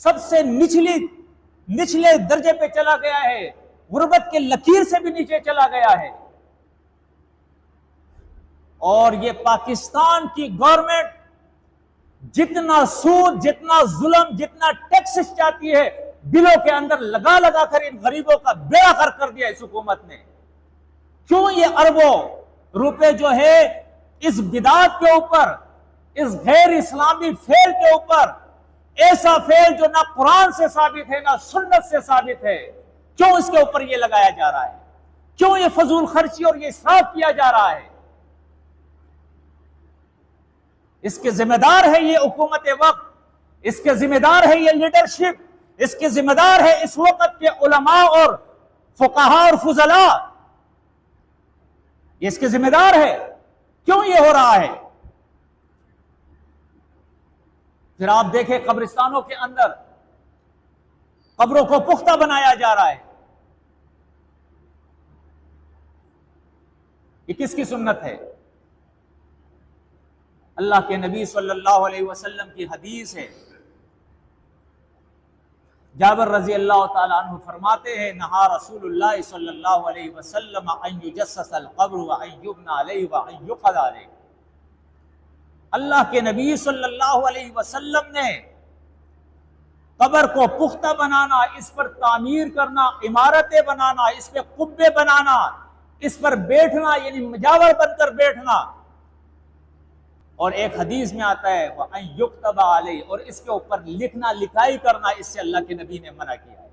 A: سب سے نچلے درجے پہ چلا گیا ہے، غربت کے لکیر سے بھی نیچے چلا گیا ہے۔ اور یہ پاکستان کی گورنمنٹ جتنا سود، جتنا ظلم، جتنا ٹیکس چاہتی ہے، بلوں کے اندر لگا لگا کر ان غریبوں کا بیڑا غرق کر دیا اس حکومت نے۔ کیوں یہ اربوں روپے جو ہے اس بدعت کے اوپر، اس غیر اسلامی فعل کے اوپر، ایسا فعل جو نہ قرآن سے ثابت ہے نہ سنت سے ثابت ہے، کیوں اس کے اوپر یہ لگایا جا رہا ہے؟ کیوں یہ فضول خرچی اور یہ اسراف کیا جا رہا ہے؟ اس کے ذمہ دار ہے یہ حکومت وقت، اس کے ذمہ دار ہے یہ لیڈرشپ، اس کے ذمہ دار ہے اس وقت کے علماء اور فقہاء اور فضلاء، یہ اس کے ذمہ دار ہے۔ کیوں یہ ہو رہا ہے؟ پھر آپ دیکھیں قبرستانوں کے اندر قبروں کو پختہ بنایا جا رہا ہے۔ یہ کس کی سنت ہے؟ اللہ کے نبی صلی اللہ علیہ وسلم کی حدیث ہے۔ جابر رضی اللہ تعالیٰ عنہ فرماتے ہیں، نہا رسول اللہ صلی اللہ علیہ وسلم ان یجسس القبر وان یبنى علیہ وان یقعد علیہ۔ اللہ کے نبی صلی اللہ علیہ وسلم نے قبر کو پختہ بنانا، اس پر تعمیر کرنا، عمارتیں بنانا، اس پہ قبے بنانا، اس پر بیٹھنا یعنی مجاور بن کر بیٹھنا، اور ایک حدیث میں آتا ہے وَأَن يُكْتَبَ عَلَيْهِ، اور اس کے اوپر لکھنا لکھائی کرنا، اس سے اللہ کے نبی نے منع کیا ہے۔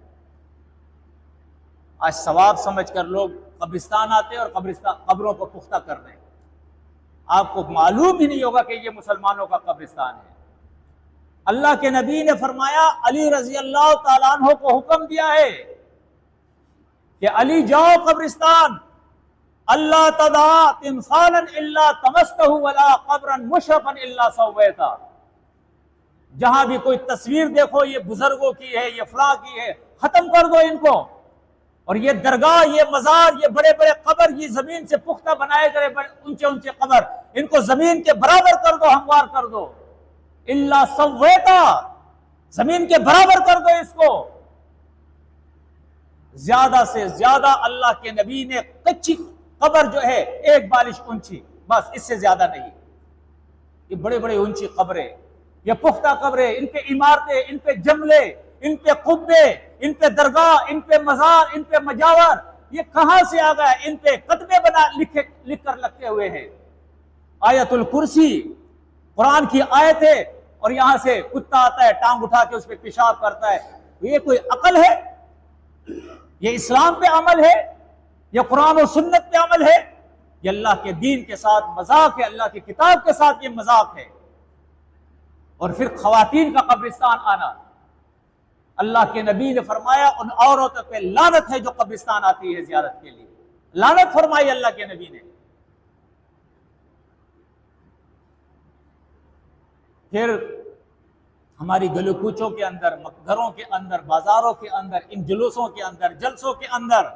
A: آج ثواب سمجھ کر لوگ قبرستان آتے ہیں اور قبروں کو پختہ کر رہے ہیں۔ آپ کو معلوم ہی نہیں ہوگا کہ یہ مسلمانوں کا قبرستان ہے۔ اللہ کے نبی نے فرمایا، علی رضی اللہ تعالیٰ عنہ کو حکم دیا ہے کہ علی جاؤ قبرستان، اللہ تدع تمثالا الا طمسته ولا قبرا مشرفا الا سویتا۔ جہاں بھی کوئی تصویر دیکھو یہ بزرگوں کی ہے، یہ فلاں کی ہے، ختم کر دو ان کو، اور یہ درگاہ، یہ مزار، یہ بڑے بڑے قبر، یہ زمین سے پختہ بنائے گئے بڑے اونچے اونچے قبر، ان کو زمین کے برابر کر دو، ہموار کر دو، الا سویتا، زمین کے برابر کر دو اس کو۔ زیادہ سے زیادہ اللہ کے نبی نے کچی قبر جو ہے ایک بالش اونچی، بس اس سے زیادہ نہیں۔ یہ بڑے بڑے اونچی قبریں، یہ پختہ قبریں، ان پہ عمارتیں، ان پہ جملے، ان پہ قبے، ان پہ درگاہ، ان پہ مزار، ان پہ مجاور، یہ کہاں سے آ گیا؟ ان پہ کتبے لکھ کر لگتے ہوئے ہیں۔ آیت الکرسی قرآن کی آیت ہے، اور یہاں سے کتا آتا ہے، ٹانگ اٹھا کے اس پہ پیشاب کرتا ہے۔ یہ کوئی عقل ہے؟ یہ اسلام پہ عمل ہے؟ یہ قرآن و سنت پہ عمل ہے؟ یہ اللہ کے دین کے ساتھ مذاق ہے، اللہ کی کتاب کے ساتھ یہ مذاق ہے۔ اور پھر خواتین کا قبرستان آنا، اللہ کے نبی نے فرمایا ان عورتوں پہ لعنت ہے جو قبرستان آتی ہے زیارت کے لیے، لعنت فرمائی اللہ کے نبی نے۔ پھر ہماری گلی کوچوں کے اندر، گھروں کے اندر، بازاروں کے اندر، ان جلوسوں کے اندر، جلسوں کے اندر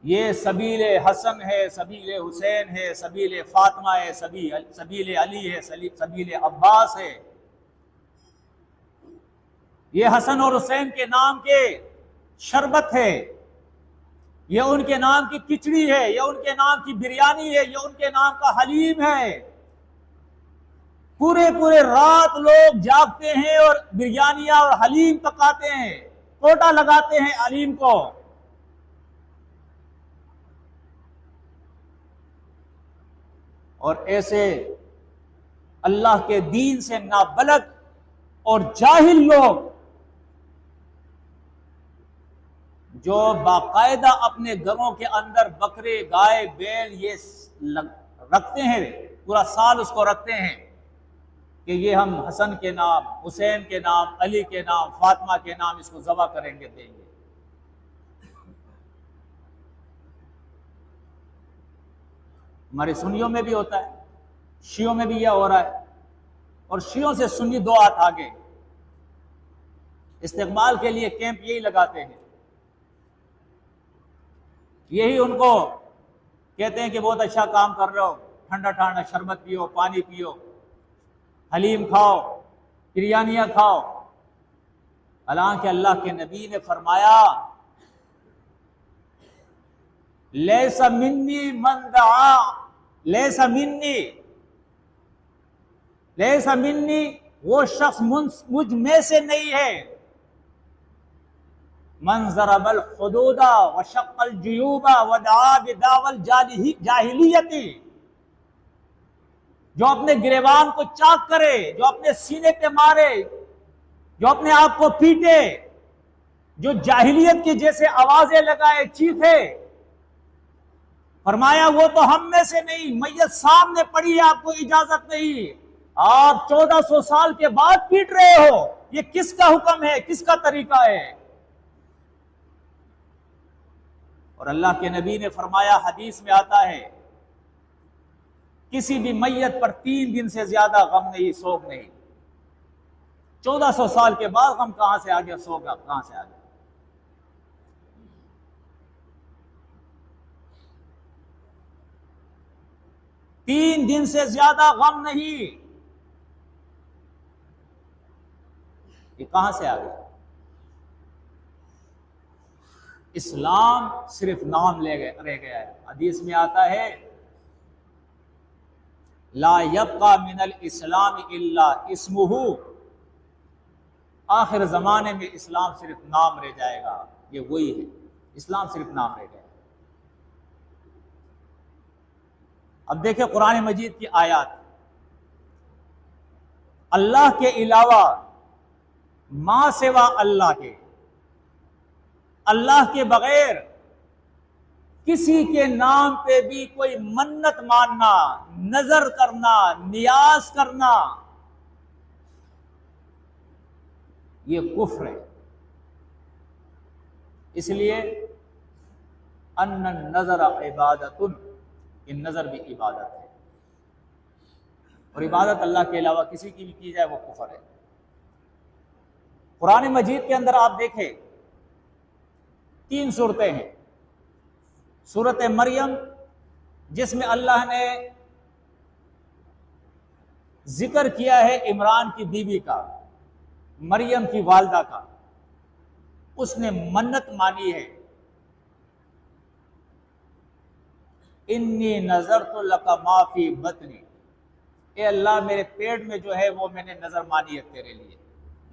A: یہ سبیل حسن ہے، سبیل حسین ہے، سبیل فاطمہ ہے، سبیل علی ہے، سبیل عباس ہے، یہ حسن اور حسین کے نام کے شربت ہے، یہ ان کے نام کی کھچڑی ہے، یہ ان کے نام کی بریانی ہے، یہ ان کے نام کا حلیم ہے۔ پورے رات لوگ جاگتے ہیں اور بریانیاں اور حلیم پکاتے ہیں، کوٹا لگاتے ہیں حلیم کو۔ اور ایسے اللہ کے دین سے نابلد اور جاہل لوگ جو باقاعدہ اپنے گھروں کے اندر بکرے گائے بیل یہ رکھتے ہیں، پورا سال اس کو رکھتے ہیں کہ یہ ہم حسن کے نام، حسین کے نام، علی کے نام، فاطمہ کے نام اس کو ذبح کریں گے، دیں گے۔ ہمارے سنیوں میں بھی ہوتا ہے، شیعوں میں بھی یہ ہو رہا ہے، اور شیعوں سے سنی دو ہاتھ آگے، استقبال کے لیے کیمپ یہی لگاتے ہیں، یہی ان کو کہتے ہیں کہ بہت اچھا کام کر رہے ہو، ٹھنڈا ٹھنڈا شربت پیو، پانی پیو، حلیم کھاؤ، بریانیاں کھاؤ۔ حالانکہ اللہ کے نبی نے فرمایا لیس منی من دعا، لیس منی وہ شخص مجھ میں سے نہیں ہے، من ضرب الحدود وشق الجیوب ودعا بدعوی الجاہلیت، جو اپنے گریبان کو چاک کرے، جو اپنے سینے پہ مارے، جو اپنے آپ کو پیٹے، جو جاہلیت کی جیسے آوازیں لگائے، چیخے، فرمایا وہ تو ہم میں سے نہیں، میت سامنے پڑی ہے، آپ کو اجازت نہیں، آپ 1400 سال کے بعد پیٹ رہے ہو، یہ کس کا حکم ہے، کس کا طریقہ ہے؟ اور اللہ کے نبی نے فرمایا، حدیث میں آتا ہے کسی بھی میت پر 3 دن سے زیادہ غم نہیں، سوگ نہیں۔ 1400 سال کے بعد غم کہاں سے آ گیا، سوگ کہاں سے آ گیا؟ تین دن سے زیادہ غم نہیں، یہ کہاں سے آ گیا؟ اسلام صرف نام رہ گیا ہے۔ حدیث میں آتا ہے لا یبقى من الاسلام الا اسمہ، آخر زمانے میں اسلام صرف نام رہ جائے گا، یہ وہی ہے، اسلام صرف نام رہ گیا۔ اب دیکھیں قرآن مجید کی آیات، اللہ کے علاوہ ماں سوا اللہ کے، اللہ کے بغیر کسی کے نام پہ بھی کوئی منت ماننا، نظر کرنا، نیاز کرنا، یہ کفر ہے۔ اس لیے ان النظر عبادت، یہ نظر بھی عبادت ہے، اور عبادت اللہ کے علاوہ کسی کی بھی کی جائے وہ کفر ہے۔ قرآن مجید کے اندر آپ دیکھیں 3 صورتیں ہیں۔ سورت مریم جس میں اللہ نے ذکر کیا ہے عمران کی بیوی کا، مریم کی والدہ کا، اس نے منت مانی ہے، انی نذرت لک ما فی بطنی، اے اللہ میرے پیٹ میں جو ہے وہ میں نے نظر مانی ہے تیرے لیے۔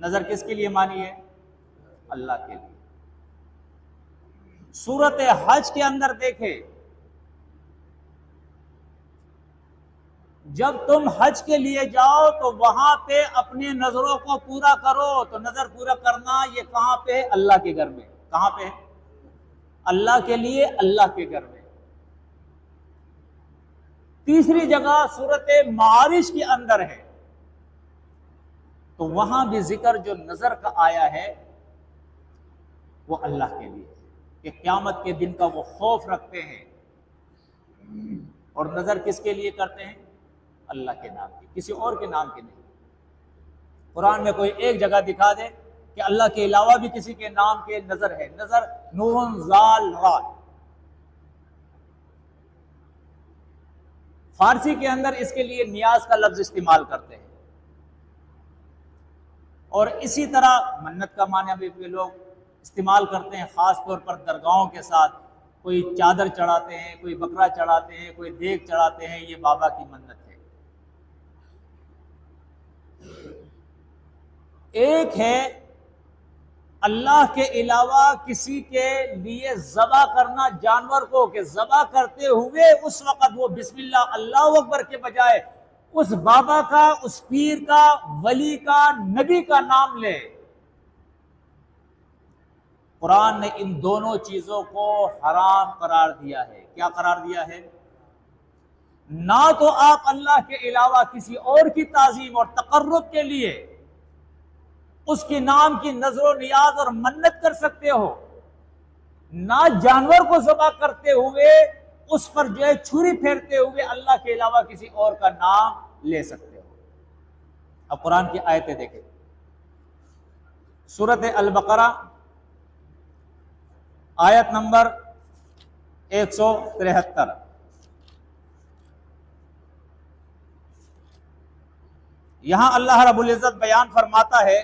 A: نظر کس کے لیے مانی ہے؟ اللہ کے لیے۔ سورت حج کے اندر دیکھیں، جب تم حج کے لیے جاؤ تو وہاں پہ اپنے نظروں کو پورا کرو، تو نظر پورا کرنا یہ کہاں پہ ہے؟ اللہ کے گھر میں۔ کہاں پہ ہے؟ اللہ کے لیے، اللہ کے گھر میں۔ تیسری جگہ سورت معارج کے اندر ہے، تو وہاں بھی ذکر جو نظر کا آیا ہے وہ اللہ کے لیے، کہ قیامت کے دن کا وہ خوف رکھتے ہیں، اور نظر کس کے لیے کرتے ہیں؟ اللہ کے نام کی، کسی اور کے نام کی نہیں۔ قرآن میں کوئی ایک جگہ دکھا دے کہ اللہ کے علاوہ بھی کسی کے نام کے نظر ہے، نظر نون زال را۔ فارسی کے اندر اس کے لیے نیاز کا لفظ استعمال کرتے ہیں، اور اسی طرح منت کا معنی بھی لوگ استعمال کرتے ہیں، خاص طور پر درگاہوں کے ساتھ۔ کوئی چادر چڑھاتے ہیں، کوئی بکرا چڑھاتے ہیں، کوئی دیگ چڑھاتے ہیں، یہ بابا کی منت ہے۔ ایک ہے اللہ کے علاوہ کسی کے لیے ذبح کرنا جانور کو، کہ ذبح کرتے ہوئے اس وقت وہ بسم اللہ اللہ اکبر کے بجائے اس بابا کا، اس پیر کا، ولی کا، نبی کا نام لے۔ قرآن نے ان دونوں چیزوں کو حرام قرار دیا ہے۔ کیا قرار دیا ہے؟ نہ تو آپ اللہ کے علاوہ کسی اور کی تعظیم اور تقرب کے لیے اس کے نام کی نظر و نیاز اور منت کر سکتے ہو، نہ جانور کو ذبح کرتے ہوئے اس پر جو ہے چھری پھیرتے ہوئے اللہ کے علاوہ کسی اور کا نام لے سکتے ہو۔ اب قرآن کی آیتیں دیکھیں، سورۃ البقرہ آیت نمبر 173۔ یہاں اللہ رب العزت بیان فرماتا ہے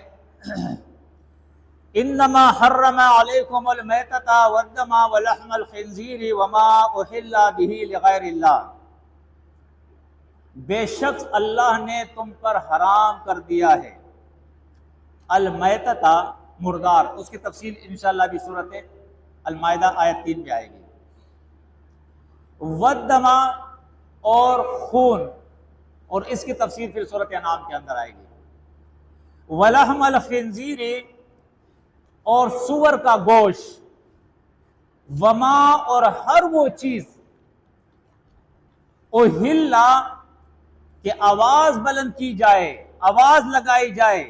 A: انما حرم علیکم المیتۃ والدم ولحم الخنزیر وما اہل بہ لغیر اللہ، بے شک اللہ نے تم پر حرام کر دیا ہے المیتۃ مردار، اس کی تفصیل انشاءاللہ بھی سورۃ المائدہ آیت 3 میں آئے گی، والدم اور خون، اور اس کی تفصیل پھر سورۃ انعام کے اندر آئے گی، ولحم الخنزیر اور سور کا گوشت، وما اور ہر وہ چیز اوہلا کہ آواز بلند کی جائے، آواز لگائی جائے،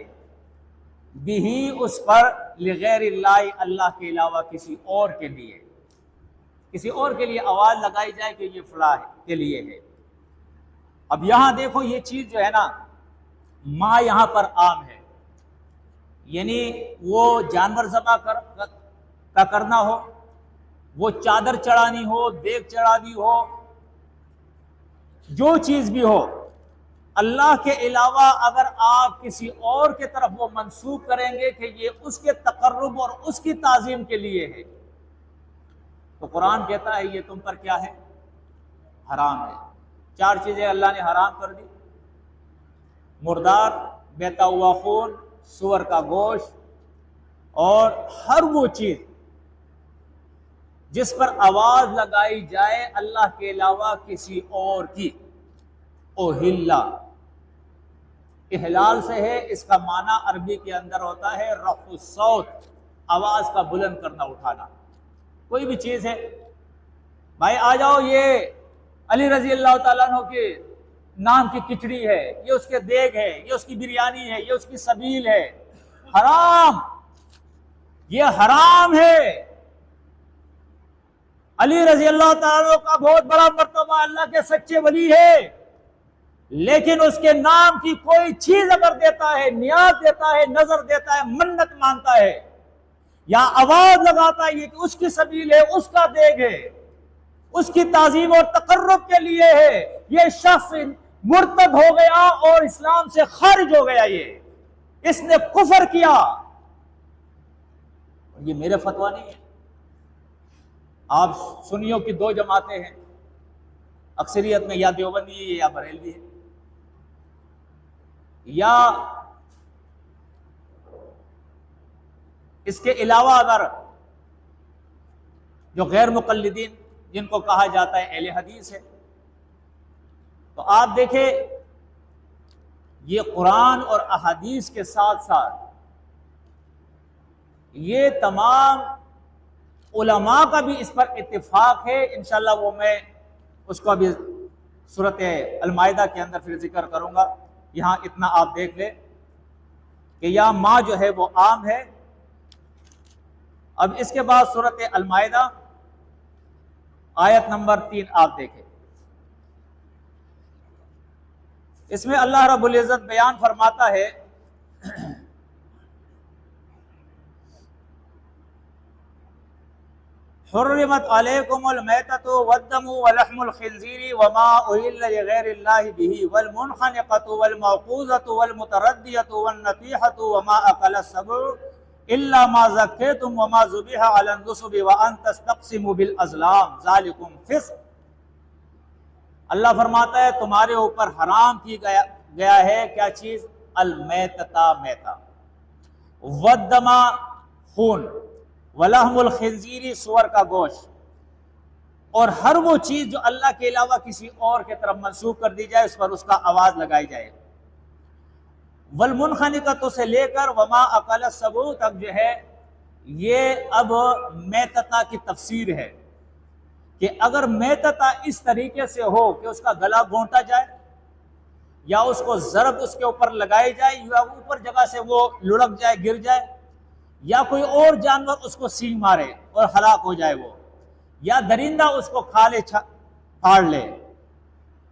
A: بھی اس پر لغیر اللہ، اللہ کے علاوہ کسی اور کے لیے، کسی اور کے لیے آواز لگائی جائے کہ یہ فلاں کے لیے ہے۔ اب یہاں دیکھو یہ چیز جو ہے نا، ماں یہاں پر عام ہے، یعنی وہ جانور ذبح کا کرنا ہو، وہ چادر چڑھانی ہو، دیگ چڑھانی ہو، جو چیز بھی ہو، اللہ کے علاوہ اگر آپ کسی اور کے طرف وہ منسوب کریں گے کہ یہ اس کے تقرب اور اس کی تعظیم کے لیے ہے، تو قرآن کہتا ہے یہ تم پر کیا ہے؟ حرام ہے۔ 4 چیزیں اللہ نے حرام کر دی، مردار، بہتا ہوا خون، سور کا گوشت، اور ہر وہ چیز جس پر آواز لگائی جائے اللہ کے علاوہ کسی اور کی۔ اوہلا احلال سے ہے، اس کا معنی عربی کے اندر ہوتا ہے رفع الصوت، آواز کا بلند کرنا، اٹھانا۔ کوئی بھی چیز ہے، بھائی آ جاؤ، یہ علی رضی اللہ تعالیٰ عنہ کے نام کی کھچڑی ہے، یہ اس کے دیگ ہے، یہ اس کی بریانی ہے، یہ اس کی سبیل ہے، حرام، یہ حرام ہے۔ علی رضی اللہ تعالیٰ عنہ کا بہت بڑا مرتبہ، اللہ کے سچے ولی ہے، لیکن اس کے نام کی کوئی چیز اگر دیتا ہے، نیاز دیتا ہے، نظر دیتا ہے، منت مانتا ہے یا آواز لگاتا ہے، یہ کہ اس کی سبیل ہے، اس کا دیگ ہے، اس کی تعظیم اور تقرب کے لیے ہے، یہ شخص مرتد ہو گیا اور اسلام سے خارج ہو گیا، یہ اس نے کفر کیا۔ یہ میرے فتویٰ نہیں ہے، آپ سنیوں کی 2 جماعتیں ہیں، اکثریت میں یا دیوبندی ہے یا بریلوی ہے، یا اس کے علاوہ اگر جو غیر مقلدین جن کو کہا جاتا ہے اہل حدیث ہے، تو آپ دیکھیں یہ قرآن اور احادیث کے ساتھ ساتھ یہ تمام علماء کا بھی اس پر اتفاق ہے، انشاءاللہ وہ میں اس کو ابھی سورۃ المائدہ کے اندر پھر ذکر کروں گا۔ یہاں اتنا آپ دیکھ لیں کہ یہاں ماں جو ہے وہ عام ہے۔ اب اس کے بعد سورۃ المائدہ آیت نمبر 3 آپ دیکھیں، اس میں اللہ رب العزت بیان فرماتا ہے حرمت علیکم المیتۃ والدم ولحم الخنزیر وما اہل لغیر اللہ بہ والمنخنقۃ والموقوذۃ والمتردیۃ والنطیحۃ وما اکل السبع الا ما ذکیتم وما ذبح علی النصب وان تستقسموا بالازلام ذالکم فسق۔ اللہ فرماتا ہے تمہارے اوپر حرام کی گیا ہے کیا چیز؟ المیتۃ، میتا، والدم خون، ولحم الخنزیر سور کا گوشت، اور ہر وہ چیز جو اللہ کے علاوہ کسی اور کے طرف منسوب کر دی جائے، اس پر اس کا آواز لگائی جائے۔ والمنخنقۃ سے لے کر وما اکل السبع تک جو ہے یہ اب میتتا کی تفسیر ہے کہ اگر میتتا اس طریقے سے ہو کہ اس کا گلا گھونٹا جائے یا اس کو ضرب اس کے اوپر لگائی جائے یا اوپر جگہ سے وہ لڑک جائے گر جائے یا کوئی اور جانور اس کو سینگ مارے اور ہلاک ہو جائے وہ یا درندہ اس کو کھا لے پھاڑ لے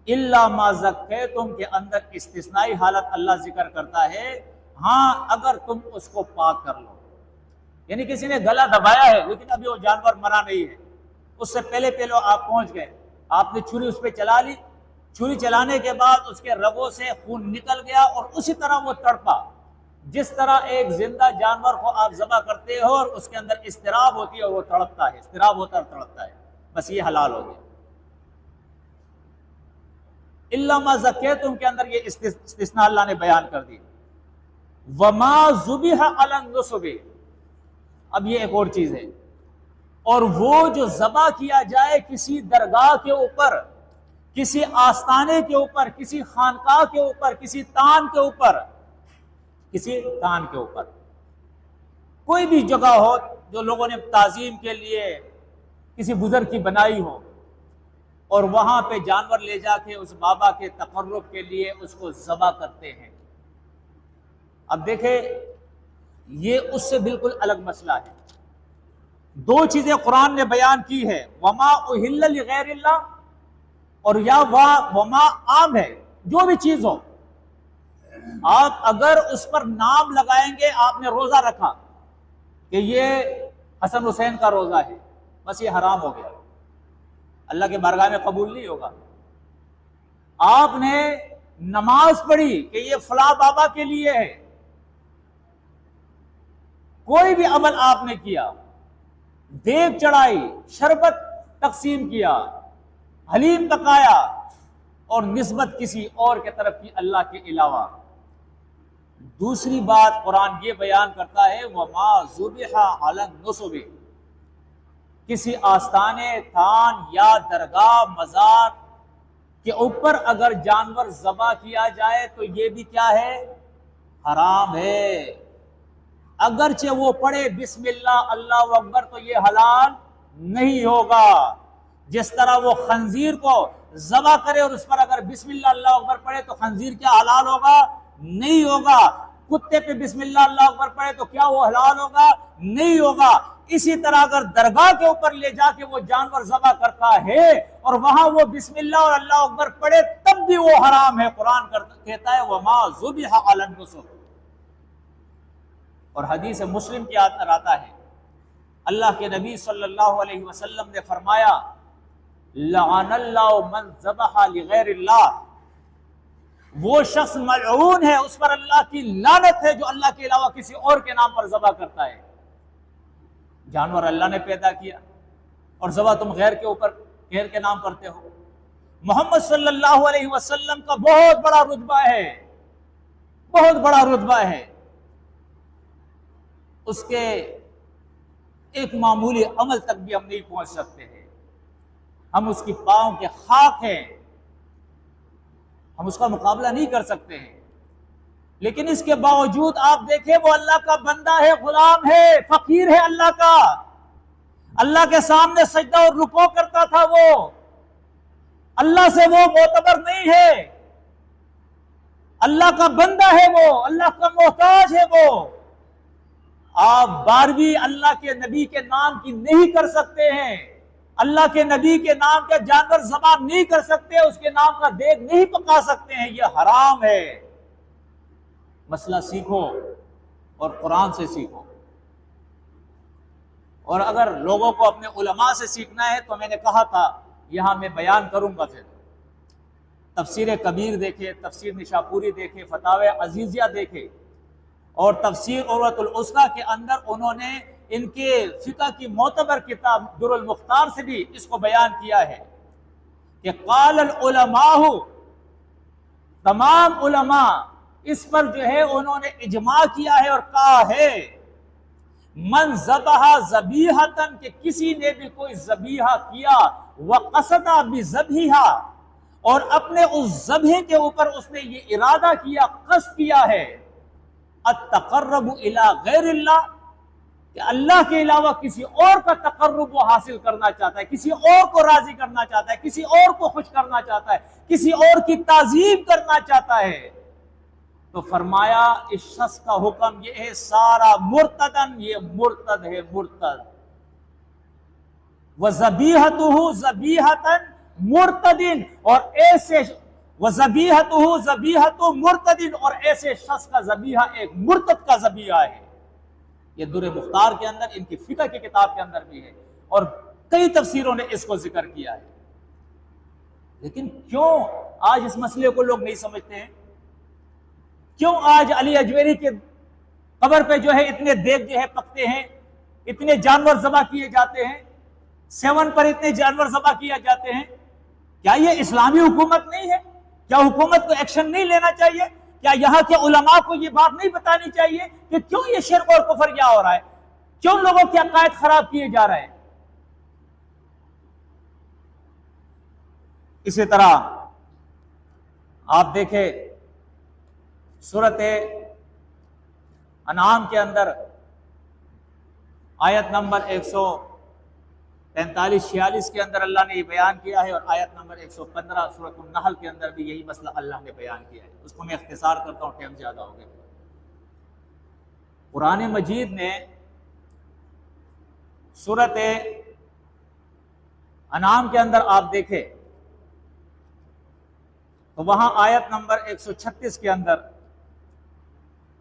A: الا ما زکیتم کے اندر استثنائی حالت اللہ ذکر کرتا ہے ہاں اگر تم اس کو پاک کر لو یعنی کسی نے گلا دبایا ہے لیکن ابھی وہ جانور مرا نہیں ہے اس سے پہلے آپ پہنچ گئے آپ نے چھری اس پہ چلا لی چھری چلانے کے بعد اس کے رگوں سے خون نکل گیا اور اسی طرح وہ تڑپا جس طرح ایک زندہ جانور کو آپ ذبح کرتے ہو اور اس کے اندر اضطراب ہوتی ہے اور وہ تڑپتا ہے اضطراب ہوتا ہے اور تڑپتا ہے بس یہ حلال ہو گیا الا ما زکیتم کے اندر یہ استثناء اللہ نے بیان کر دی وما ذبح علی النصب اب یہ ایک اور چیز ہے اور وہ جو ذبح کیا جائے کسی درگاہ کے اوپر کسی آستانے کے اوپر کسی خانقاہ کے اوپر کسی تان کے اوپر کوئی بھی جگہ ہو جو لوگوں نے تعظیم کے لیے کسی بزرگ کی بنائی ہو اور وہاں پہ جانور لے جا کے اس بابا کے تقرب کے لیے اس کو ذبح کرتے ہیں اب دیکھیں یہ اس سے بالکل الگ مسئلہ ہے دو چیزیں قرآن نے بیان کی ہے وما اہل لغیر اللہ اور یا وما عام ہے جو بھی چیز ہو آپ اگر اس پر نام لگائیں گے آپ نے روزہ رکھا کہ یہ حسن حسین کا روزہ ہے بس یہ حرام ہو گیا اللہ کے بارگاہ میں قبول نہیں ہوگا آپ نے نماز پڑھی کہ یہ فلاں بابا کے لیے ہے کوئی بھی عمل آپ نے کیا دیگ چڑھائی شربت تقسیم کیا حلیم پکایا اور نسبت کسی اور کے طرف کی اللہ کے علاوہ دوسری بات قرآن یہ بیان کرتا ہے وما ذبح علی النصب کسی آستانے تھان یا درگاہ مزار کے اوپر اگر جانور ذبح کیا جائے تو یہ بھی کیا ہے حرام ہے اگرچہ وہ پڑھے بسم اللہ اللہ اکبر تو یہ حلال نہیں ہوگا جس طرح وہ خنزیر کو ذبح کرے اور اس پر اگر بسم اللہ اللہ اکبر پڑھے تو خنزیر کیا حلال ہوگا نہیں ہوگا کتے پہ بسم اللہ اللہ اکبر پڑھے تو کیا وہ حلال ہوگا نہیں ہوگا اسی طرح اگر درگاہ کے اوپر لے جا کے وہ جانور ذبح کرتا ہے اور وہاں وہ بسم اللہ اور اللہ اکبر پڑھے تب بھی وہ حرام ہے قرآن کہتا ہے وما ذبح علی النصب اور حدیث مسلم کے اندر آتا ہے اللہ کے نبی صلی اللہ علیہ وسلم نے فرمایا لعن اللہ من ذبح لغیر اللہ وہ شخص ملعون ہے اس پر اللہ کی لعنت ہے جو اللہ کے علاوہ کسی اور کے نام پر ذبح کرتا ہے جانور اللہ نے پیدا کیا اور ذبح تم غیر کے نام کرتے ہو محمد صلی اللہ علیہ وسلم کا بہت بڑا رتبہ ہے اس کے ایک معمولی عمل تک بھی ہم نہیں پہنچ سکتے ہیں ہم اس کی پاؤں کے خاک ہیں ہم اس کا مقابلہ نہیں کر سکتے ہیں لیکن اس کے باوجود آپ دیکھیں وہ اللہ کا بندہ ہے غلام ہے فقیر ہے اللہ کا اللہ کے سامنے سجدہ اور رکوع کرتا تھا وہ اللہ سے وہ معتبر نہیں ہے اللہ کا بندہ ہے وہ اللہ کا محتاج ہے وہ آپ 12ویں اللہ کے نبی کے نام کی نہیں کر سکتے ہیں اللہ کے نبی کے نام کا جانور ذبح نہیں کر سکتے اس کے نام کا دیگ نہیں پکا سکتے ہیں یہ حرام ہے مسئلہ سیکھو اور قرآن سے سیکھو اور اگر لوگوں کو اپنے علماء سے سیکھنا ہے تو میں نے کہا تھا یہاں میں بیان کروں گا پھر تفسیر کبیر دیکھے تفسیر نشاپوری دیکھے فتاوی عزیزیہ دیکھے اور تفسیر عروۃ الوثقی کے اندر انہوں نے ان کے فقہ کی معتبر کتاب در المختار سے بھی اس کو بیان کیا ہے کہ قال العلماء تمام علماء اس پر جو ہے انہوں نے اجماع کیا ہے اور کہا ہے من ذبح ذبیحۃ کہ کسی نے بھی کوئی ذبیحہ کیا وقصد بذبحہا اور اپنے اس ذبح کے اوپر اس نے یہ ارادہ کیا قصد کیا ہے التقرب الی غیر اللہ کہ اللہ کے علاوہ کسی اور کا تقرب وہ حاصل کرنا چاہتا ہے، کسی اور کو راضی کرنا چاہتا ہے، کسی اور کو خوش کرنا چاہتا ہے، کسی اور کی تعظیم کرنا چاہتا ہے، تو فرمایا اس شخص کا حکم یہ ہے سارا مرتدن، یہ مرتد ہے، مرتد۔ وَذَبِيحَتُهُ ذَبِيحَةً مُرْتَدٍ، اور ایسے وَذَبِيحَتُهُ ذَبِيحَةُ مُرْتَدٍ، اور ایسے شخص کا ذبیحہ ایک مرتد کا ذبیحہ ہے۔ یہ در مختار کے اندر، ان کی فقہ کی کتاب کے اندر بھی ہے، اور کئی تفسیروں نے اس کو ذکر کیا ہے۔ لیکن کیوں آج اس مسئلے کو لوگ نہیں سمجھتے ہیں؟ کیوں آج علی اجویری کے قبر پہ جو ہے اتنے دیگ جو ہے پکتے ہیں، اتنے جانور ذبح کیے جاتے ہیں، 7 پر اتنے جانور ذبح کیے جاتے ہیں؟ کیا یہ اسلامی حکومت نہیں ہے؟ کیا حکومت کو ایکشن نہیں لینا چاہیے؟ کیا یہاں کے علماء کو یہ بات نہیں بتانی چاہیے کہ کیوں یہ شرک اور کفر کیا ہو رہا ہے؟ کیوں لوگوں کے عقائد خراب کیے جا رہے ہیں؟ اسی طرح آپ دیکھیں سورۃ انعام کے اندر آیت نمبر 145-46 کے اندر اللہ نے یہ بیان کیا ہے، اور آیت نمبر 115 سورۃ النحل کے اندر بھی یہی مسئلہ اللہ نے بیان کیا ہے۔ اس کو میں اختصار کرتا ہوں، ٹائم زیادہ ہو گیا۔ قرآن مجید نے سورۃ انعام کے اندر آپ دیکھیں تو وہاں آیت نمبر 136 کے اندر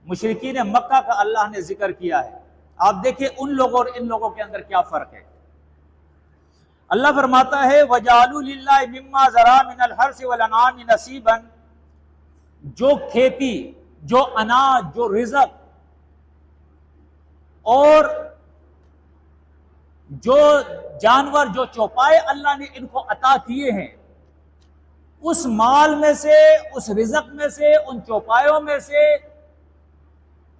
A: مشرکین مکہ کا اللہ نے ذکر کیا ہے۔ آپ دیکھیں ان لوگوں اور ان لوگوں کے اندر کیا فرق ہے۔ اللہ فرماتا ہے وَجَعَلُوا لِلَّهِ مِمَّا ذَرَا مِنَ الْحَرْثِ وَالْأَنْعَامِ نَصِيبًا، جو کھیتی، جو اناج، جو رزق اور جو جانور، جو چوپائے اللہ نے ان کو عطا کیے ہیں، اس مال میں سے، اس رزق میں سے، ان چوپایوں میں سے،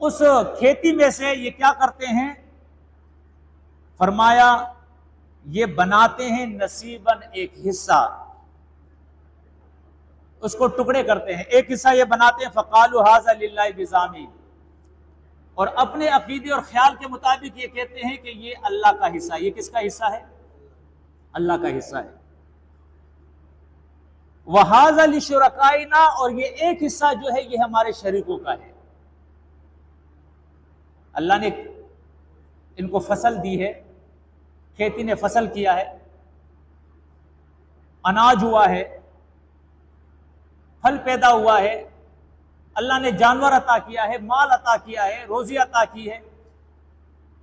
A: اس کھیتی میں سے یہ کیا کرتے ہیں؟ فرمایا یہ بناتے ہیں نصیباً، ایک حصہ، اس کو ٹکڑے کرتے ہیں، ایک حصہ یہ بناتے ہیں فَقَالُوا هَذَا لِلَّهِ بِزَعْمِهِمْ، اور اپنے عقیدے اور خیال کے مطابق یہ کہتے ہیں کہ یہ اللہ کا حصہ۔ یہ کس کا حصہ ہے؟ اللہ کا حصہ ہے۔ وَهَذَا لِشُرَكَائِنَا، اور یہ ایک حصہ جو ہے یہ ہمارے شریکوں کا ہے۔ اللہ نے ان کو فصل دی ہے، کھیتی نے فصل کیا ہے، اناج ہوا ہے، پھل پیدا ہوا ہے، اللہ نے جانور عطا کیا ہے، مال عطا کیا ہے، روزی عطا کی ہے۔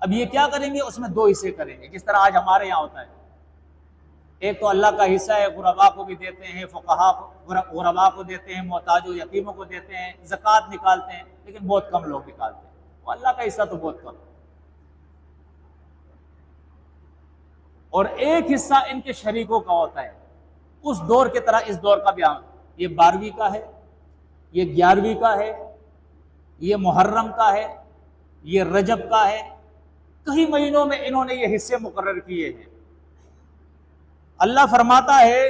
A: اب یہ کیا کریں گے؟ اس میں 2 حصے کریں گے، جس طرح آج ہمارے یہاں ہوتا ہے۔ ایک تو اللہ کا حصہ ہے، غرباء کو بھی دیتے ہیں، فقہاء غرباء کو دیتے ہیں، محتاج و یتیموں کو دیتے ہیں، زکوٰۃ نکالتے ہیں، لیکن بہت کم لوگ نکالتے ہیں۔ وہ اللہ کا حصہ تو بہت کم ہے۔ اور ایک حصہ ان کے شریکوں کا ہوتا ہے، اس دور کی طرح اس دور کا بھی۔ یہ 12ویں کا ہے، یہ 11ویں کا ہے، یہ محرم کا ہے، یہ رجب کا ہے، کئی مہینوں میں انہوں نے یہ حصے مقرر کیے ہیں۔ اللہ فرماتا ہے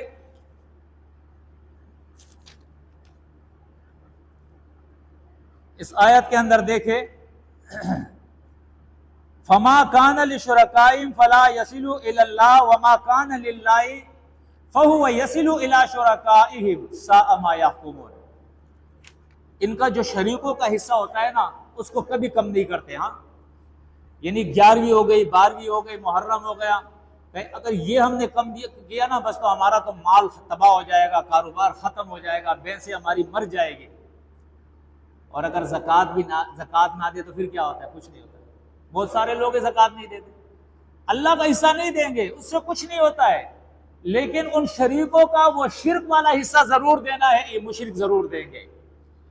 A: اس آیت کے اندر دیکھیں فَمَا كَانَ لِشُرَكَائِهِمْ فَلَا يَصِلُ إِلَى اللَّهِ وَمَا كَانَ لِلَّهِ فَهُوَ يَصِلُ إِلَى شُرَكَائِهِمْ سَاءَ مَا يَحْكُمُونَ۔ ان کا جو شریکوں کا حصہ ہوتا ہے نا، اس کو کبھی کم نہیں کرتے۔ ہاں، یعنی 11ویں ہو گئی، 12ویں ہو گئی، محرم ہو گیا، اگر یہ ہم نے کم کیا نا، بس تو ہمارا تو مال تباہ ہو جائے گا، کاروبار ختم ہو جائے گا، بھینسیں ہماری مر جائے گی۔ اور اگر زکوٰۃ نہ دے تو پھر کیا ہوتا ہے؟ کچھ نہیں ہوتا۔ بہت سارے لوگ زکوٰۃ نہیں دیتے، اللہ کا حصہ نہیں دیں گے، اس سے کچھ نہیں ہوتا ہے، لیکن ان شریکوں کا وہ شرک والا حصہ ضرور دینا ہے، یہ مشرک ضرور دیں گے۔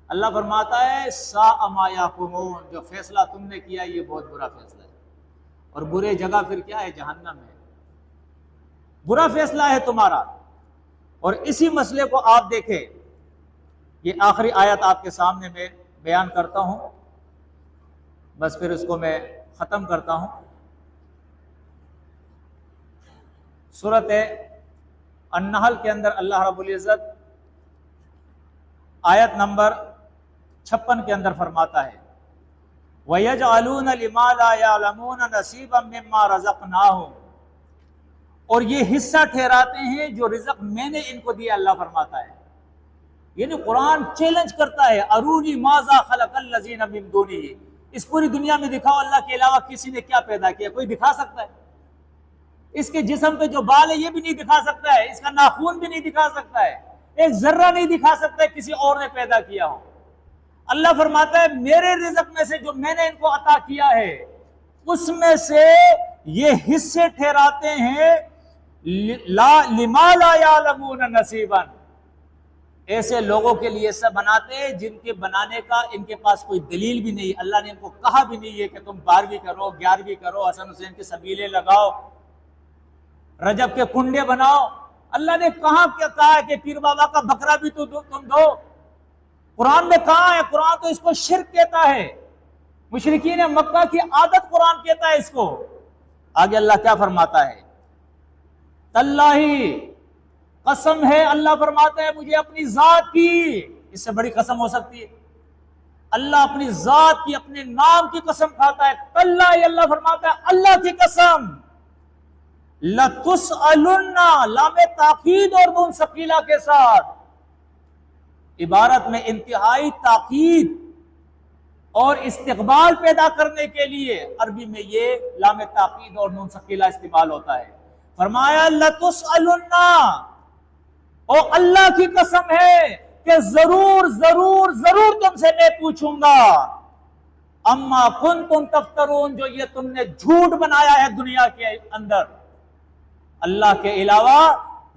A: اللہ فرماتا ہے ساء ما یحکمون، جو فیصلہ تم نے کیا یہ بہت برا فیصلہ ہے، اور برے جگہ پھر کیا ہے؟ جہنم ہے، برا فیصلہ ہے تمہارا۔ اور اسی مسئلے کو آپ دیکھیں، یہ آخری آیت آپ کے سامنے میں بیان کرتا ہوں، بس پھر اس کو میں ختم کرتا ہوں۔ سورۃ النحل کے اندر اللہ رب العزت آیت نمبر 56 کے اندر فرماتا ہے وَيَجْعَلُونَ لِمَا لَا يَعْلَمُونَ نَصِيبًا مِّمَّا رَزَقْنَاهُمْ، اور یہ حصہ ٹھہراتے ہیں جو رزق میں نے ان کو دیا، اللہ فرماتا ہے۔ یعنی قرآن چیلنج کرتا ہے، ارونی ماذا خلق الذین من دونہ، اس پوری دنیا میں دکھاؤ اللہ کے علاوہ کسی نے کیا پیدا کیا، کوئی دکھا سکتا ہے؟ اس کے جسم پہ جو بال ہے یہ بھی نہیں دکھا سکتا ہے، اس کا ناخون بھی نہیں دکھا سکتا ہے، ایک ذرہ نہیں دکھا سکتا ہے کسی اور نے پیدا کیا ہو۔ اللہ فرماتا ہے میرے رزق میں سے جو میں نے ان کو عطا کیا ہے اس میں سے یہ حصے ٹھہراتے ہیں، لما لا یعلمون نصیبا، ایسے لوگوں کے لیے ایسا بناتے ہیں جن کے بنانے کا ان کے پاس کوئی دلیل بھی نہیں، اللہ نے ان کو کہا بھی نہیں ہے کہ تم 12ویں کرو 11ویں کرو، حسن حسین کے سبیلے لگاؤ، رجب کے کنڈے بناؤ۔ اللہ نے کہاں کیا کہا ہے کہ پیر بابا کا بکرا بھی تو تم دو؟ قرآن میں کہاں ہے؟ قرآن تو اس کو شرک کہتا ہے، مشرکین مکہ کی عادت قرآن کہتا ہے اس کو۔ آگے اللہ کیا فرماتا ہے؟ تاللہ، قسم ہے، اللہ فرماتا ہے مجھے اپنی ذات کی، اس سے بڑی قسم ہو سکتی ہے؟ اللہ اپنی ذات کی، اپنے نام کی قسم کھاتا ہے۔ تاللہ، اللہ فرماتا ہے اللہ کی قسم، لَتُسْأَلُنَّ، لام تاکید اور نون ثقیلہ کے ساتھ، عبارت میں انتہائی تاکید اور استقبال پیدا کرنے کے لیے عربی میں یہ لام تاکید اور نون ثقیلہ استعمال ہوتا ہے۔ فرمایا لَتُسْأَلُنَّ، اور اللہ کی قسم ہے کہ ضرور ضرور ضرور تم سے میں پوچھوں گا، اما کنتم تفترون، جو یہ تم نے جھوٹ بنایا ہے دنیا کے اندر اللہ کے علاوہ،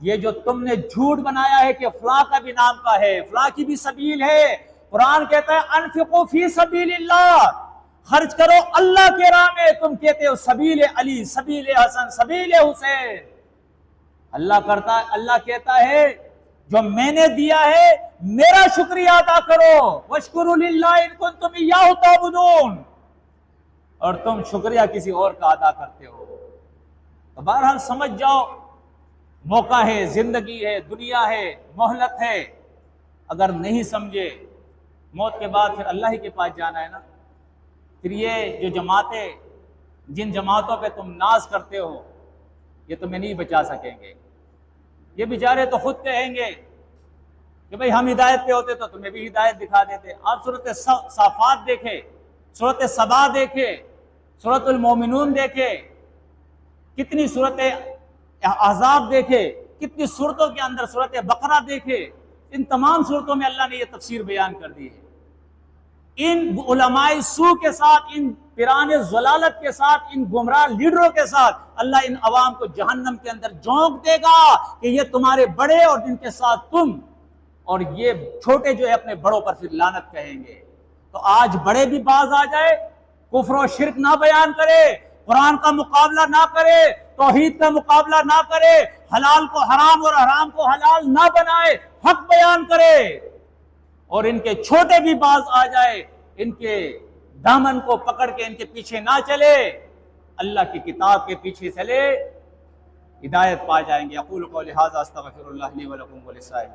A: یہ جو تم نے جھوٹ بنایا ہے کہ فلاں کا بھی نام کا ہے، فلاں کی بھی سبیل ہے۔ قرآن کہتا ہے انفقوا فی سبیل اللہ، خرچ کرو اللہ کے راہ میں، تم کہتے ہو سبیل علی، سبیل حسن، سبیل حسین۔ اللہ کہتا ہے جو میں نے دیا ہے میرا شکریہ ادا کرو، واشکروا للہ ان کنتم ایاہ تعبدون، اور تم شکریہ کسی اور کا ادا کرتے ہو۔ تو بہرحال سمجھ جاؤ، موقع ہے، زندگی ہے، دنیا ہے، مہلت ہے، اگر نہیں سمجھے موت کے بعد پھر اللہ ہی کے پاس جانا ہے نا۔ پھر یہ جو جماعتیں، جن جماعتوں پہ تم ناز کرتے ہو، یہ تمہیں نہیں بچا سکیں گے۔ یہ بیچارے تو خود کہیں گے کہ بھئی ہم ہدایت پہ ہوتے تو تمہیں بھی ہدایت دکھا دیتے۔ آپ سورۃ صافات دیکھے، سورۃ سبا دیکھے، سورۃ المومنون دیکھے، کتنی سورت احزاب دیکھے، کتنی صورتوں کے اندر سورت بقرہ دیکھے، ان تمام صورتوں میں اللہ نے یہ تفسیر بیان کر دی ہے۔ ان علماء سو کے ساتھ، ان پیران ضلالت کے ساتھ، ان گمراہ لیڈروں کے ساتھ اللہ ان عوام کو جہنم کے اندر جھونک دے گا کہ یہ تمہارے بڑے اور جن کے ساتھ تم، اور یہ چھوٹے جو ہے اپنے بڑوں پر پھر لعنت کہیں گے۔ تو آج بڑے بھی باز آ جائے، کفر و شرک نہ بیان کرے، قرآن کا مقابلہ نہ کرے، توحید کا مقابلہ نہ کرے، حلال کو حرام اور حرام کو حلال نہ بنائے، حق بیان کرے، اور ان کے چھوٹے بھی باز آ جائے، ان کے دامن کو پکڑ کے ان کے پیچھے نہ چلے، اللہ کی کتاب کے پیچھے چلے، ہدایت پا جائیں گے۔ اقول قولی ھذا استغفر اللہ لی ولکم ولسائر